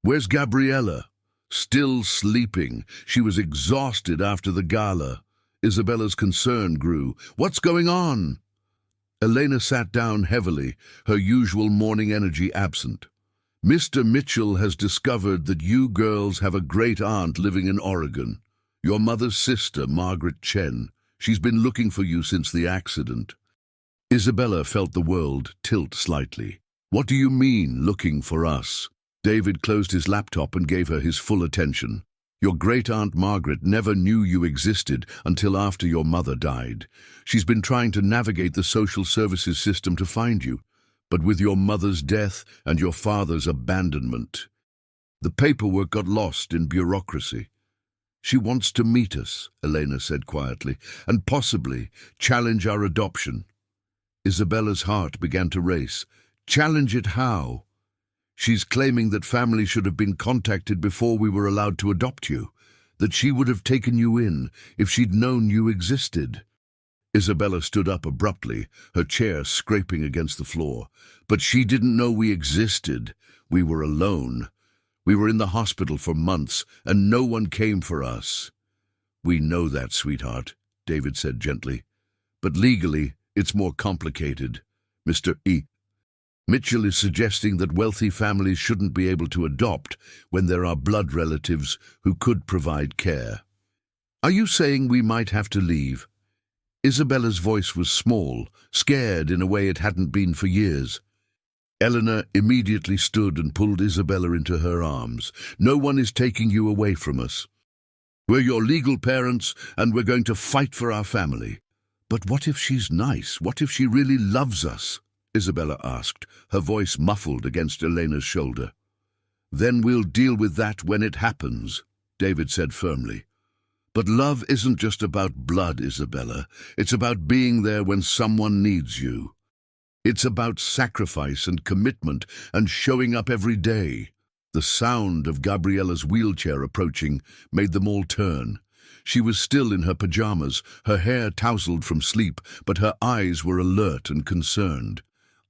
"Where's Gabriella?" "Still sleeping. She was exhausted after the gala." Isabella's concern grew. "What's going on?" Elena sat down heavily, her usual morning energy absent. "Mr. Mitchell has discovered that you girls have a great-aunt living in Oregon. Your mother's sister, Margaret Chen. She's been looking for you since the accident." Isabella felt the world tilt slightly. "What do you mean, looking for us?" David closed his laptop and gave her his full attention. "Your great-aunt Margaret never knew you existed until after your mother died. She's been trying to navigate the social services system to find you, but with your mother's death and your father's abandonment, the paperwork got lost in bureaucracy. She wants to meet us," Elena said quietly, "and possibly challenge our adoption." Isabella's heart began to race. "Challenge it how?" "She's claiming that family should have been contacted before we were allowed to adopt you, that she would have taken you in if she'd known you existed." Isabella stood up abruptly, her chair scraping against the floor. "But she didn't know we existed. We were alone. We were in the hospital for months, and no one came for us." "We know that, sweetheart," David said gently. "But legally, it's more complicated. Mr. Mitchell is suggesting that wealthy families shouldn't be able to adopt when there are blood relatives who could provide care. Are you saying we might have to leave?" Isabella's voice was small, scared in a way it hadn't been for years. Eleanor immediately stood and pulled Isabella into her arms. "No one is taking you away from us. We're your legal parents, and we're going to fight for our family." "But what if she's nice? What if she really loves us?" Isabella asked, her voice muffled against Elena's shoulder. "Then we'll deal with that when it happens," David said firmly. "But love isn't just about blood, Isabella. It's about being there when someone needs you. It's about sacrifice and commitment and showing up every day." The sound of Gabriella's wheelchair approaching made them all turn. She was still in her pajamas, her hair tousled from sleep, but her eyes were alert and concerned.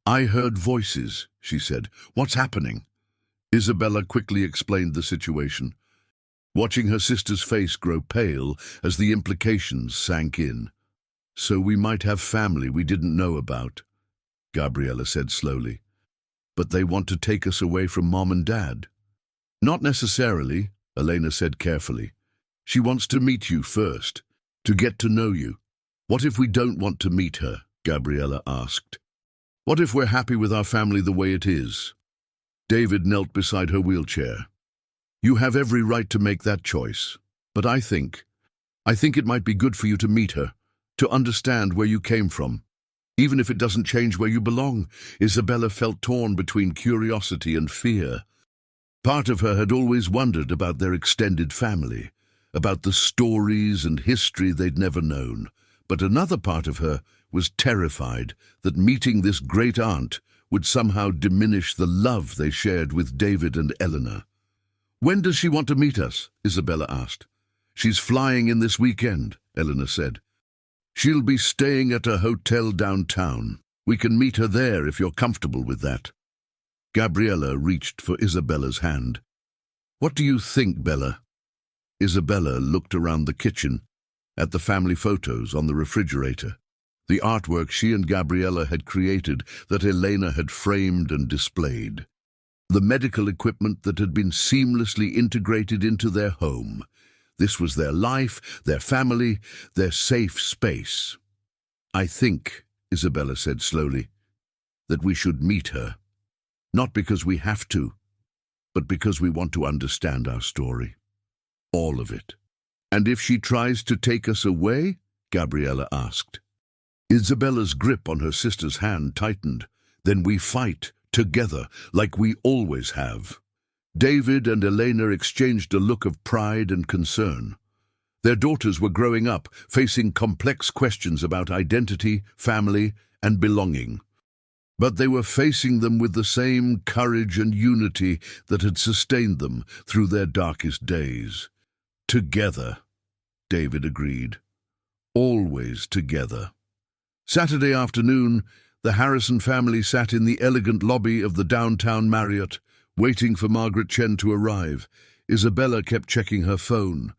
"I heard voices," she said. "What's happening?" Isabella quickly explained the situation, watching her sister's face grow pale as the implications sank in. "So we might have family we didn't know about," Gabriella said slowly. "But they want to take us away from Mom and Dad." "Not necessarily," Elena said carefully. "She wants to meet you first, to get to know you." "What if we don't want to meet her?" Gabriella asked. "What if we're happy with our family the way it is?" David knelt beside her wheelchair. "You have every right to make that choice, but I think it might be good for you to meet her, to understand where you came from, even if it doesn't change where you belong." Isabella felt torn between curiosity and fear. Part of her had always wondered about their extended family, about the stories and history they'd never known. But another part of her was terrified that meeting this great aunt would somehow diminish the love they shared with David and Eleanor. "When does she want to meet us?" Isabella asked. "She's flying in this weekend," Eleanor said. "She'll be staying at a hotel downtown. We can meet her there if you're comfortable with that." Gabriella reached for Isabella's hand. "What do you think, Bella?" Isabella looked around the kitchen, at the family photos on the refrigerator, the artwork she and Gabriella had created that Elena had framed and displayed, the medical equipment that had been seamlessly integrated into their home. This was their life, their family, their safe space. "I think," Isabella said slowly, "that we should meet her. Not because we have to, but because we want to understand our story. All of it." "And if she tries to take us away?" Gabriella asked. Isabella's grip on her sister's hand tightened. "Then we fight, together, like we always have." David and Elena exchanged a look of pride and concern. Their daughters were growing up, facing complex questions about identity, family, and belonging. But they were facing them with the same courage and unity that had sustained them through their darkest days. "Together," David agreed. "Always together." Saturday afternoon, the Harrison family sat in the elegant lobby of the downtown Marriott, waiting for Margaret Chen to arrive. Isabella kept checking her phone.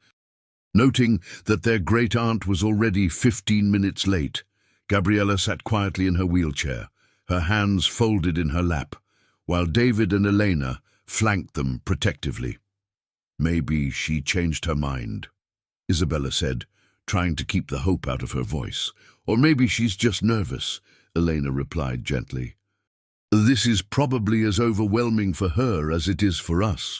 Noting that their great-aunt was already 15 minutes late, Gabriella sat quietly in her wheelchair, her hands folded in her lap, while David and Elena flanked them protectively. "Maybe she changed her mind," Isabella said, trying to keep the hope out of her voice. "Or maybe she's just nervous," Elena replied gently. "This is probably as overwhelming for her as it is for us."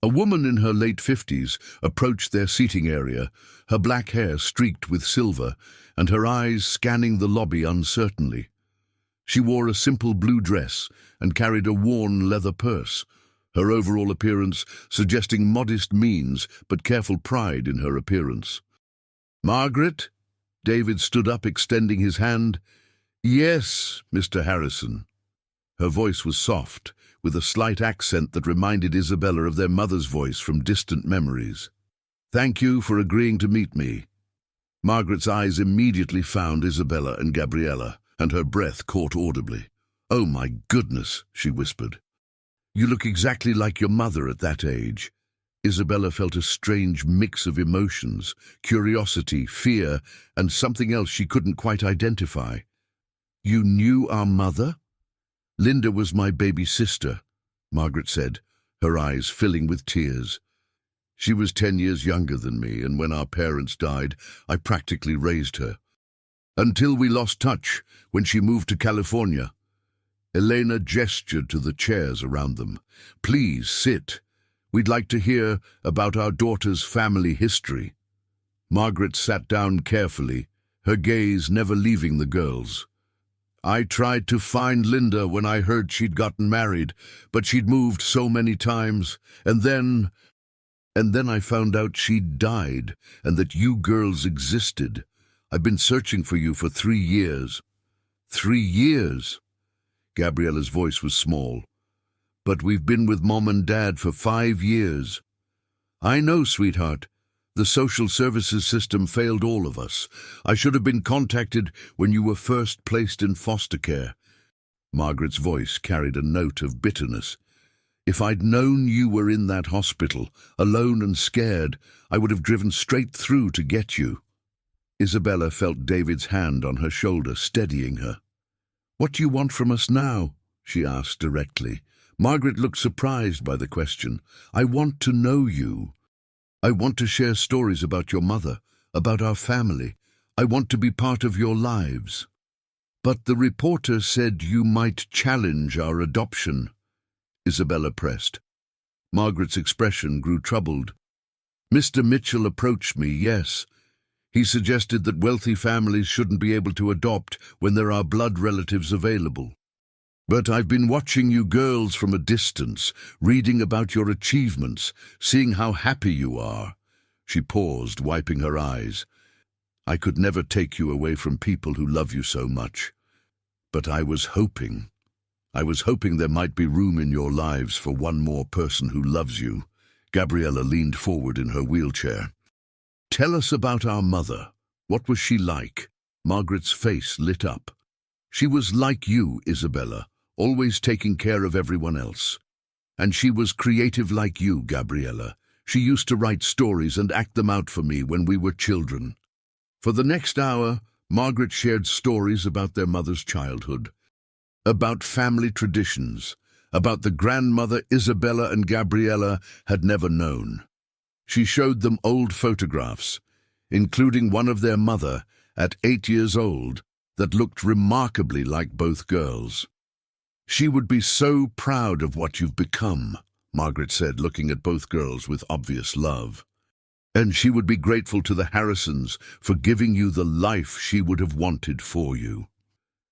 A woman in her late 50s approached their seating area, her black hair streaked with silver and her eyes scanning the lobby uncertainly. She wore a simple blue dress and carried a worn leather purse, her overall appearance suggesting modest means but careful pride in her appearance. "Margaret?" David stood up, extending his hand. "Yes, Mr. Harrison." Her voice was soft, with a slight accent that reminded Isabella of their mother's voice from distant memories. "Thank you for agreeing to meet me." Margaret's eyes immediately found Isabella and Gabriella, and her breath caught audibly. "Oh my goodness," she whispered. "You look exactly like your mother at that age." Isabella felt a strange mix of emotions, curiosity, fear, and something else she couldn't quite identify. "You knew our mother?" "Linda was my baby sister," Margaret said, her eyes filling with tears. "She was 10 years younger than me, and when our parents died, I practically raised her. Until we lost touch when she moved to California." Elena gestured to the chairs around them. "Please sit. We'd like to hear about our daughter's family history." Margaret sat down carefully, her gaze never leaving the girls. "I tried to find Linda when I heard she'd gotten married, but she'd moved so many times, and then I found out she'd died and that you girls existed. I've been searching for you for 3 years." "3 years?" Gabriella's voice was small. "But we've been with Mom and Dad for 5 years." "I know, sweetheart. The social services system failed all of us. I should have been contacted when you were first placed in foster care." Margaret's voice carried a note of bitterness. "If I'd known you were in that hospital, alone and scared, I would have driven straight through to get you." Isabella felt David's hand on her shoulder, steadying her. "What do you want from us now?" she asked directly. Margaret looked surprised by the question. "I want to know you. I want to share stories about your mother, about our family. I want to be part of your lives." "But the reporter said you might challenge our adoption," Isabella pressed. Margaret's expression grew troubled. "Mr. Mitchell approached me, yes. He suggested that wealthy families shouldn't be able to adopt when there are blood relatives available." But I've been watching you girls from a distance, reading about your achievements, seeing how happy you are." She paused, wiping her eyes. "I could never take you away from people who love you so much. But I was hoping there might be room in your lives for one more person who loves you." Gabriella leaned forward in her wheelchair. "Tell us about our mother. What was she like?" Margaret's face lit up. "She was like you, Isabella, always taking care of everyone else. And she was creative like you, Gabriella. She used to write stories and act them out for me when we were children." For the next hour, Margaret shared stories about their mother's childhood, about family traditions, about the grandmother Isabella and Gabriella had never known. She showed them old photographs, including one of their mother at 8 years old, that looked remarkably like both girls. "She would be so proud of what you've become," Margaret said, looking at both girls with obvious love. "And she would be grateful to the Harrisons for giving you the life she would have wanted for you."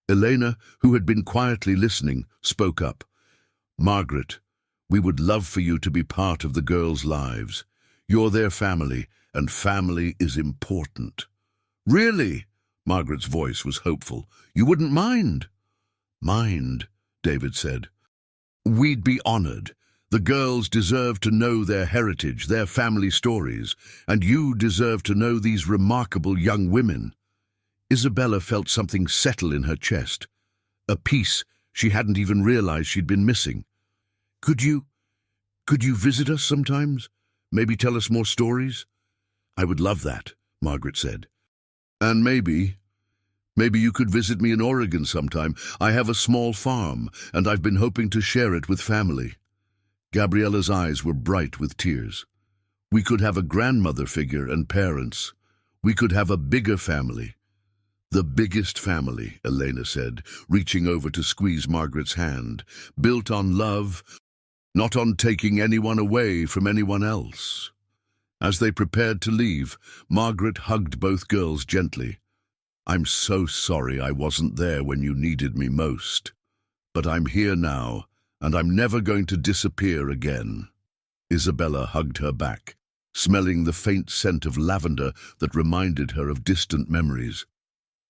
Elena, who had been quietly listening, spoke up. "Margaret, we would love for you to be part of the girls' lives. You're their family, and family is important." "Really?" Margaret's voice was hopeful. "You wouldn't mind?" "Mind," David said. "We'd be honored. The girls deserve to know their heritage, their family stories, and you deserve to know these remarkable young women." Isabella felt something settle in her chest, a peace she hadn't even realized she'd been missing. Could you visit us sometimes? Maybe tell us more stories?" "I would love that," Margaret said. "And maybe you could visit me in Oregon sometime. I have a small farm, and I've been hoping to share it with family." Gabriella's eyes were bright with tears. "We could have a grandmother figure and parents. We could have a bigger family." "The biggest family," Elena said, reaching over to squeeze Margaret's hand, "built on love, not on taking anyone away from anyone else." As they prepared to leave, Margaret hugged both girls gently. "I'm so sorry I wasn't there when you needed me most. But I'm here now, and I'm never going to disappear again." Isabella hugged her back, smelling the faint scent of lavender that reminded her of distant memories.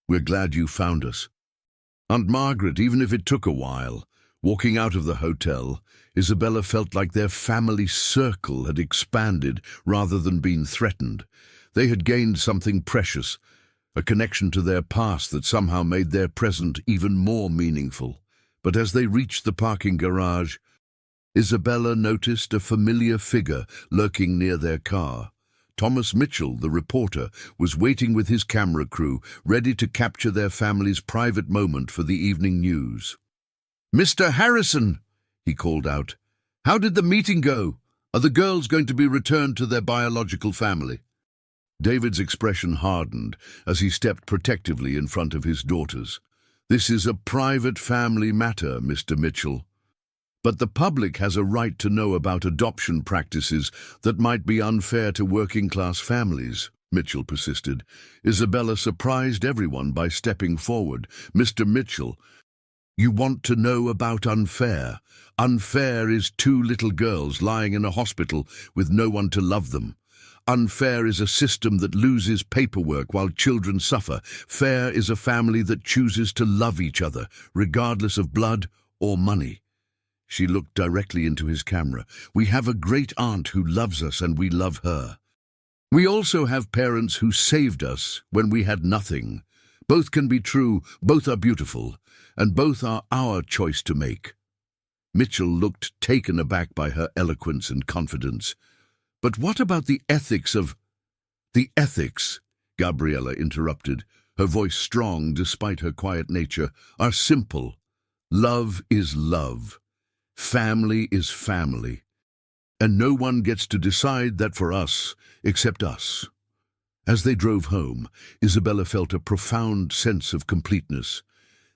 "We're glad you found us." "Aunt Margaret, even if it took a while." Walking out of the hotel, Isabella felt like their family circle had expanded rather than been threatened. They had gained something precious, a connection to their past that somehow made their present even more meaningful. But as they reached the parking garage, Isabella noticed a familiar figure lurking near their car. Thomas Mitchell, the reporter, was waiting with his camera crew, ready to capture their family's private moment for the evening news. "Mr. Harrison," he called out, "how did the meeting go? Are the girls going to be returned to their biological family?" David's expression hardened as he stepped protectively in front of his daughters. "This is a private family matter, Mr. Mitchell. But the public has a right to know about adoption practices that might be unfair to working-class families," Mitchell persisted. Isabella surprised everyone by stepping forward. "Mr. Mitchell, you want to know about unfair? Unfair is 2 little girls lying in a hospital with no one to love them. Unfair is a system that loses paperwork while children suffer. Fair is a family that chooses to love each other, regardless of blood or money." She looked directly into his camera. "We have a great aunt who loves us and we love her. We also have parents who saved us when we had nothing. Both can be true, both are beautiful, and both are our choice to make." Mitchell looked taken aback by her eloquence and confidence. "But what about the ethics of—" "The ethics," Gabriella interrupted, her voice strong despite her quiet nature, "are simple. Love is love. Family is family. And no one gets to decide that for us, except us." As they drove home, Isabella felt a profound sense of completeness.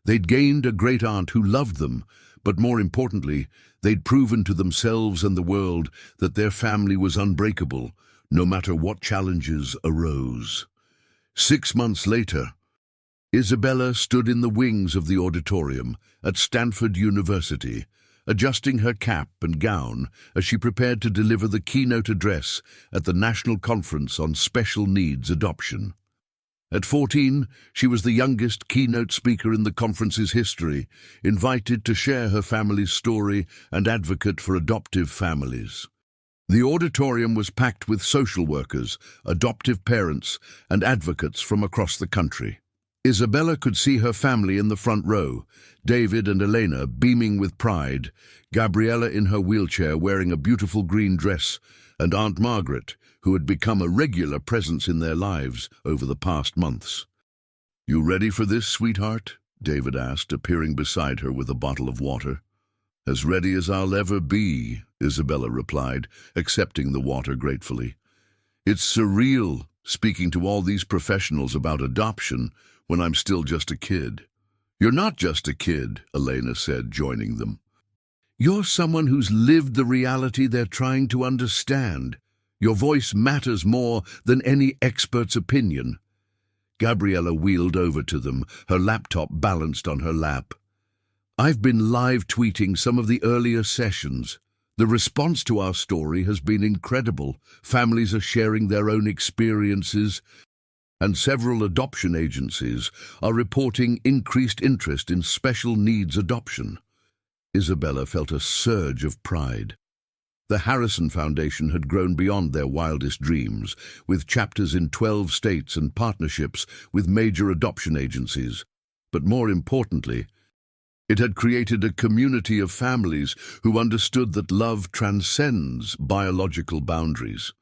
They'd gained a great aunt who loved them, but more importantly, they'd proven to themselves and the world that their family was unbreakable, no matter what challenges arose. 6 months later, Isabella stood in the wings of the auditorium at Stanford University, adjusting her cap and gown as she prepared to deliver the keynote address at the National Conference on Special Needs Adoption. At 14, she was the youngest keynote speaker in the conference's history, invited to share her family's story and advocate for adoptive families. The auditorium was packed with social workers, adoptive parents, and advocates from across the country. Isabella could see her family in the front row, David and Elena beaming with pride, Gabriella in her wheelchair wearing a beautiful green dress, and Aunt Margaret, who had become a regular presence in their lives over the past months. "You ready for this, sweetheart?" David asked, appearing beside her with a bottle of water. "As ready as I'll ever be," Isabella replied, accepting the water gratefully. "It's surreal, speaking to all these professionals about adoption when I'm still just a kid." "You're not just a kid," Elena said, joining them. "You're someone who's lived the reality they're trying to understand. Your voice matters more than any expert's opinion." Gabriella wheeled over to them, her laptop balanced on her lap. "I've been live tweeting some of the earlier sessions. The response to our story has been incredible. Families are sharing their own experiences, and several adoption agencies are reporting increased interest in special needs adoption." Isabella felt a surge of pride. The Harrison Foundation had grown beyond their wildest dreams, with chapters in 12 states and partnerships with major adoption agencies. But more importantly, it had created a community of families who understood that love transcends biological boundaries.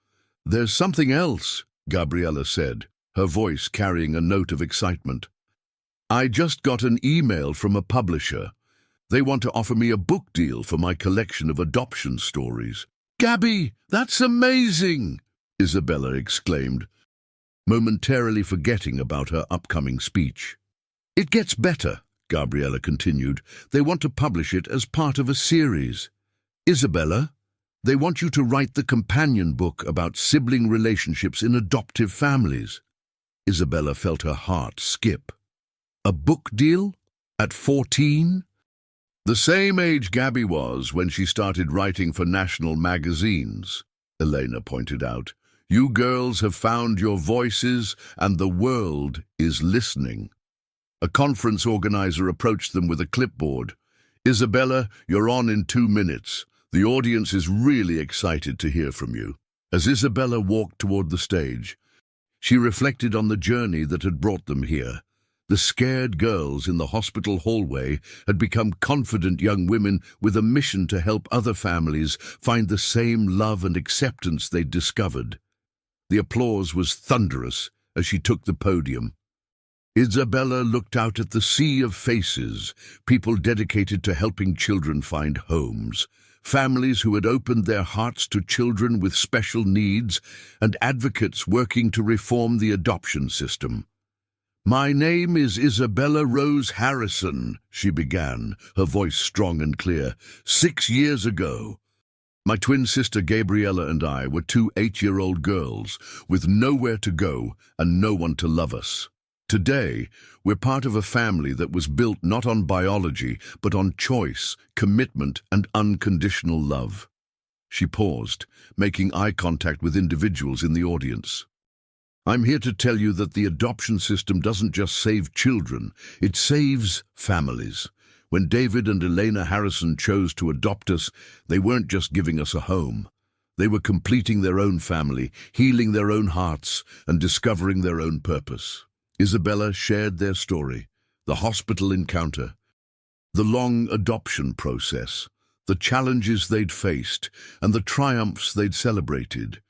"There's something else," Gabriella said, her voice carrying a note of excitement. "I just got an email from a publisher. They want to offer me a book deal for my collection of adoption stories." "Gabby, that's amazing!" Isabella exclaimed, momentarily forgetting about her upcoming speech. "It gets better," Gabriella continued. "They want to publish it as part of a series. Isabella, they want you to write the companion book about sibling relationships in adoptive families." Isabella felt her heart skip. A book deal? At 14? "The same age Gabby was when she started writing for national magazines," Elena pointed out. "You girls have found your voices, and the world is listening." A conference organizer approached them with a clipboard. "Isabella, you're on in 2 minutes. The audience is really excited to hear from you." As Isabella walked toward the stage, she reflected on the journey that had brought them here. The scared girls in the hospital hallway had become confident young women with a mission to help other families find the same love and acceptance they'd discovered. The applause was thunderous as she took the podium. Isabella looked out at the sea of faces, people dedicated to helping children find homes, families who had opened their hearts to children with special needs, and advocates working to reform the adoption system. "My name is Isabella Rose Harrison," she began, her voice strong and clear. 6 years ago, my twin sister Gabriella and I were 2 8-year-old girls with nowhere to go and no one to love us. Today, we're part of a family that was built not on biology, but on choice, commitment, and unconditional love." She paused, making eye contact with individuals in the audience. "I'm here to tell you that the adoption system doesn't just save children, it saves families. When David and Elena Harrison chose to adopt us, they weren't just giving us a home. They were completing their own family, healing their own hearts, and discovering their own purpose." Isabella shared their story, the hospital encounter, the long adoption process, the challenges they'd faced, and the triumphs they'd celebrated.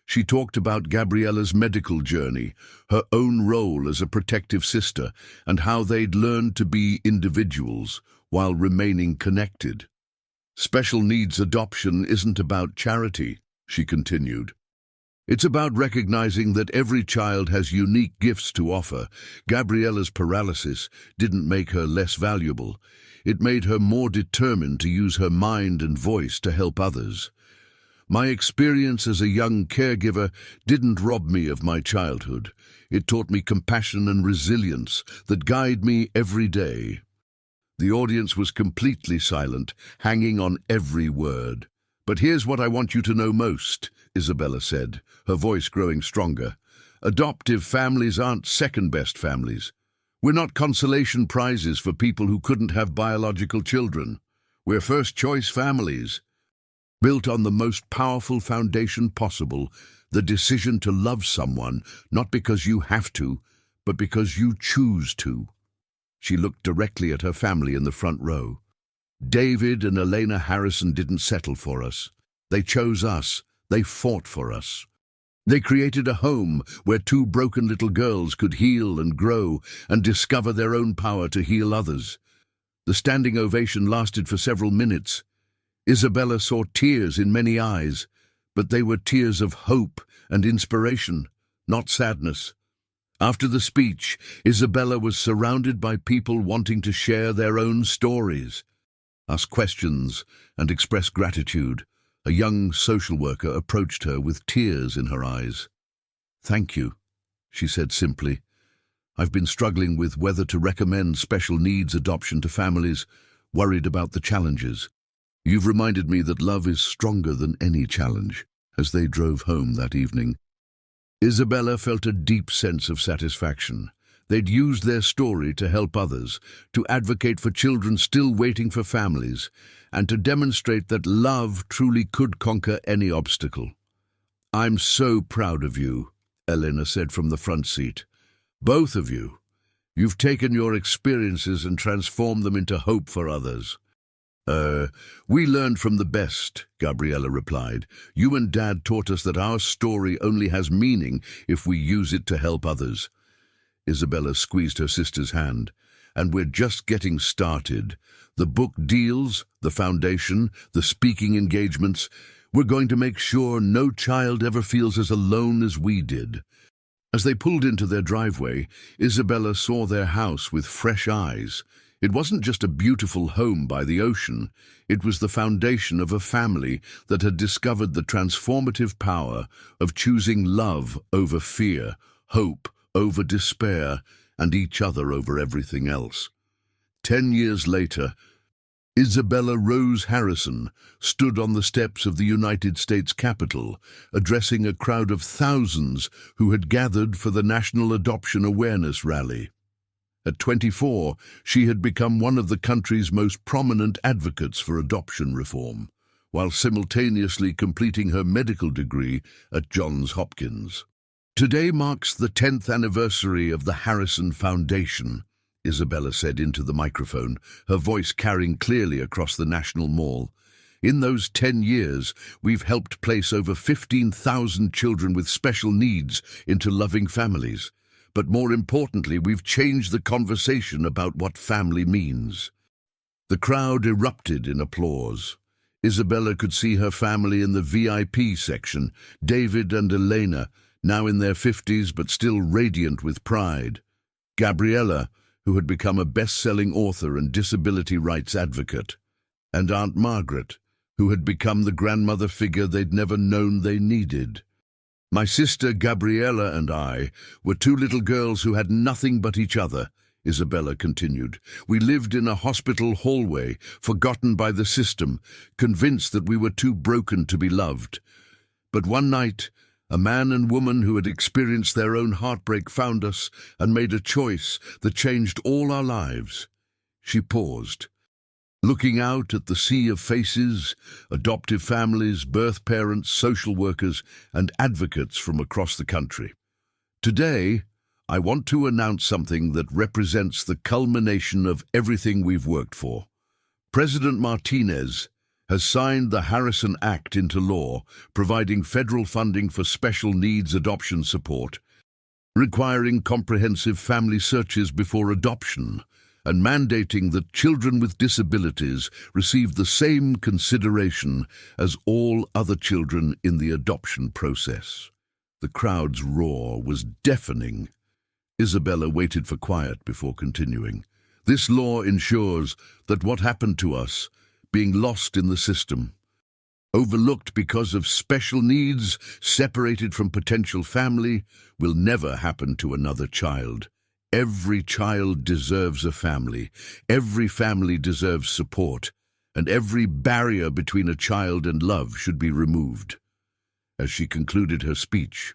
She talked about Gabriella's medical journey, her own role as a protective sister, and how they'd learned to be individuals while remaining connected. "Special needs adoption isn't about charity," she continued. "It's about recognizing that every child has unique gifts to offer. Gabriella's paralysis didn't make her less valuable. It made her more determined to use her mind and voice to help others. My experience as a young caregiver didn't rob me of my childhood. It taught me compassion and resilience that guide me every day." The audience was completely silent, hanging on every word. "But here's what I want you to know most," Isabella said, her voice growing stronger. "Adoptive families aren't second-best families. We're not consolation prizes for people who couldn't have biological children. We're first-choice families, built on the most powerful foundation possible, the decision to love someone, not because you have to, but because you choose to." She looked directly at her family in the front row. David and Elena Harrison didn't settle for us. They chose us. They fought for us. They created a home where two broken little girls could heal and grow and discover their own power to heal others. The standing ovation lasted for several minutes. Isabella saw tears in many eyes, but they were tears of hope and inspiration, not sadness. After the speech, Isabella was surrounded by people wanting to share their own stories, ask questions, and express gratitude. A young social worker approached her with tears in her eyes. "Thank you," she said simply. "I've been struggling with whether to recommend special needs adoption to families, worried about the challenges. You've reminded me that love is stronger than any challenge." As they drove home that evening, Isabella felt a deep sense of satisfaction. They'd used their story to help others, to advocate for children still waiting for families, and to demonstrate that love truly could conquer any obstacle. "I'm so proud of you," Elena said from the front seat. "Both of you. You've taken your experiences and transformed them into hope for others." We learned from the best," Gabriella replied. "You and Dad taught us that our story only has meaning if we use it to help others." Isabella squeezed her sister's hand. "And we're just getting started. The book deals, the foundation, the speaking engagements. We're going to make sure no child ever feels as alone as we did." As they pulled into their driveway, Isabella saw their house with fresh eyes. It wasn't just a beautiful home by the ocean. It was the foundation of a family that had discovered the transformative power of choosing love over fear, hope over despair, and each other over everything else. 10 years later, Isabella Rose Harrison stood on the steps of the United States Capitol, addressing a crowd of thousands who had gathered for the National Adoption Awareness Rally. At 24, she had become one of the country's most prominent advocates for adoption reform, while simultaneously completing her medical degree at Johns Hopkins. "Today marks the 10th anniversary of the Harrison Foundation," Isabella said into the microphone, her voice carrying clearly across the National Mall. "In those 10 years, we've helped place over 15,000 children with special needs into loving families. But more importantly, we've changed the conversation about what family means." The crowd erupted in applause. Isabella could see her family in the VIP section, David and Elena, now in their 50s but still radiant with pride. Gabriella, who had become a best-selling author and disability rights advocate. And Aunt Margaret, who had become the grandmother figure they'd never known they needed. "My sister Gabriella and I were two little girls who had nothing but each other," Isabella continued. "We lived in a hospital hallway, forgotten by the system, convinced that we were too broken to be loved. But one night, a man and woman who had experienced their own heartbreak found us and made a choice that changed all our lives." She paused, looking out at the sea of faces, adoptive families, birth parents, social workers, and advocates from across the country. "Today, I want to announce something that represents the culmination of everything we've worked for. President Martinez has signed the Harrison Act into law, providing federal funding for special needs adoption support, requiring comprehensive family searches before adoption, and mandating that children with disabilities receive the same consideration as all other children in the adoption process." The crowd's roar was deafening. Isabella waited for quiet before continuing. "This law ensures that what happened to us, being lost in the system, overlooked because of special needs, separated from potential family, will never happen to another child. Every child deserves a family. Every family deserves support. And every barrier between a child and love should be removed. As she concluded her speech,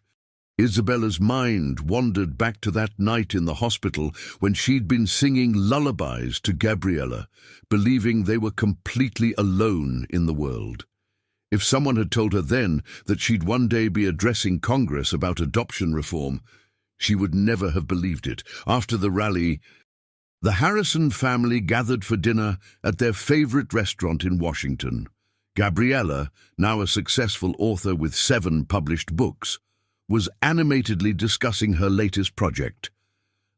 Isabella's mind wandered back to that night in the hospital when she'd been singing lullabies to Gabriella, believing they were completely alone in the world. If someone had told her then that she'd one day be addressing Congress about adoption reform, she would never have believed it. After the rally, the Harrison family gathered for dinner at their favorite restaurant in Washington. Gabriella, now a successful author with 7 published books, was animatedly discussing her latest project,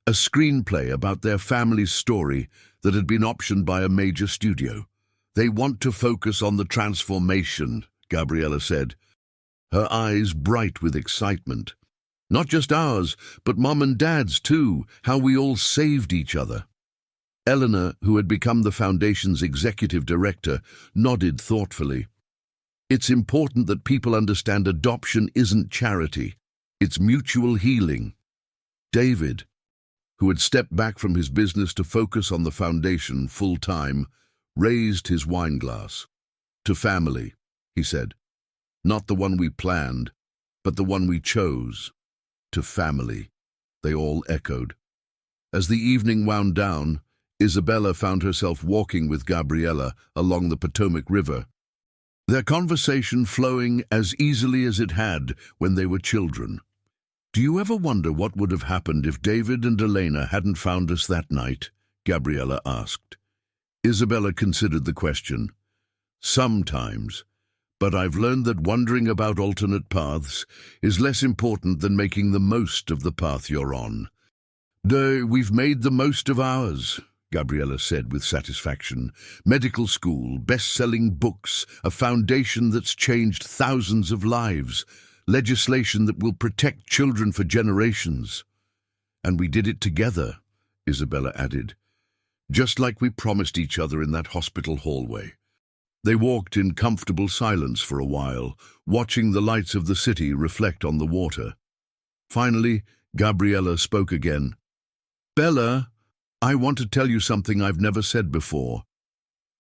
a screenplay about their family's story that had been optioned by a major studio. "They want to focus on the transformation," Gabriella said, her eyes bright with excitement. "Not just ours, but Mom and Dad's too, how we all saved each other." Eleanor, who had become the Foundation's executive director, nodded thoughtfully. "It's important that people understand adoption isn't charity. It's mutual healing." David, who had stepped back from his business to focus on the Foundation full-time, raised his wineglass. "To family," he said. "Not the one we planned, but the one we chose." "To family," they all echoed. As the evening wound down, Isabella found herself walking with Gabriella along the Potomac River, their conversation flowing as easily as it had when they were children. "Do you ever wonder what would have happened if David and Elena hadn't found us that night?" Gabriella asked. Isabella considered the question. "Sometimes, but I've learned that wondering about alternate paths is less important than making the most of the path you're on." We've made the most of ours," Gabriella said with satisfaction. "Medical school, best-selling books, a foundation that's changed thousands of lives, legislation that will protect children for generations. And we did it together," Isabella added, "just like we promised each other in that hospital hallway." They walked in comfortable silence for a while, watching the lights of the city reflect on the water. Finally, Gabriella spoke again. "Bella, I want to tell you something I've never said before.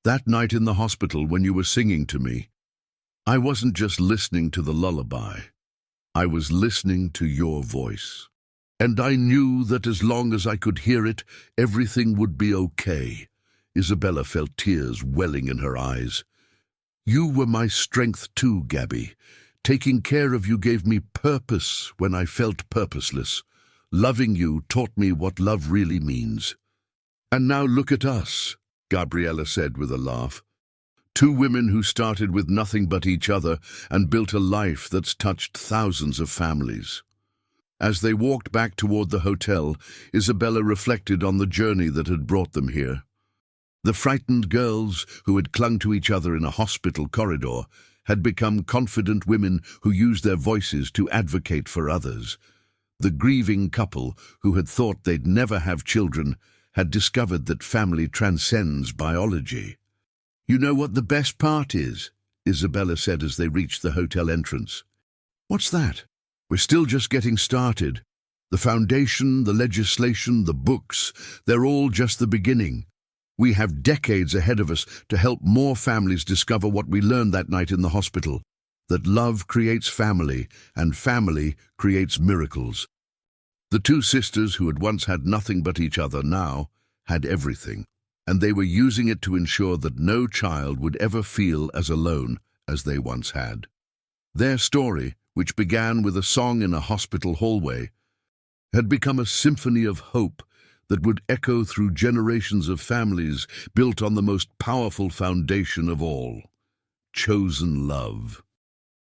That night in the hospital when you were singing to me, I wasn't just listening to the lullaby. I was listening to your voice. And I knew that as long as I could hear it, everything would be okay." Isabella felt tears welling in her eyes. "You were my strength too, Gabby. Taking care of you gave me purpose when I felt purposeless. Loving you taught me what love really means." "And now look at us," Gabriella said with a laugh. "Two women who started with nothing but each other and built a life that's touched thousands of families." As they walked back toward the hotel, Isabella reflected on the journey that had brought them here. The frightened girls who had clung to each other in a hospital corridor had become confident women who used their voices to advocate for others. The grieving couple who had thought they'd never have children had discovered that family transcends biology. "You know what the best part is?" Isabella said as they reached the hotel entrance. "What's that?" "We're still just getting started. The foundation, the legislation, the books, they're all just the beginning. We have decades ahead of us to help more families discover what we learned that night in the hospital, that love creates family, and family creates miracles." The two sisters who had once had nothing but each other now had everything, and they were using it to ensure that no child would ever feel as alone as they once had. Their story, which began with a song in a hospital hallway, had become a symphony of hope that would echo through generations of families built on the most powerful foundation of all: chosen love.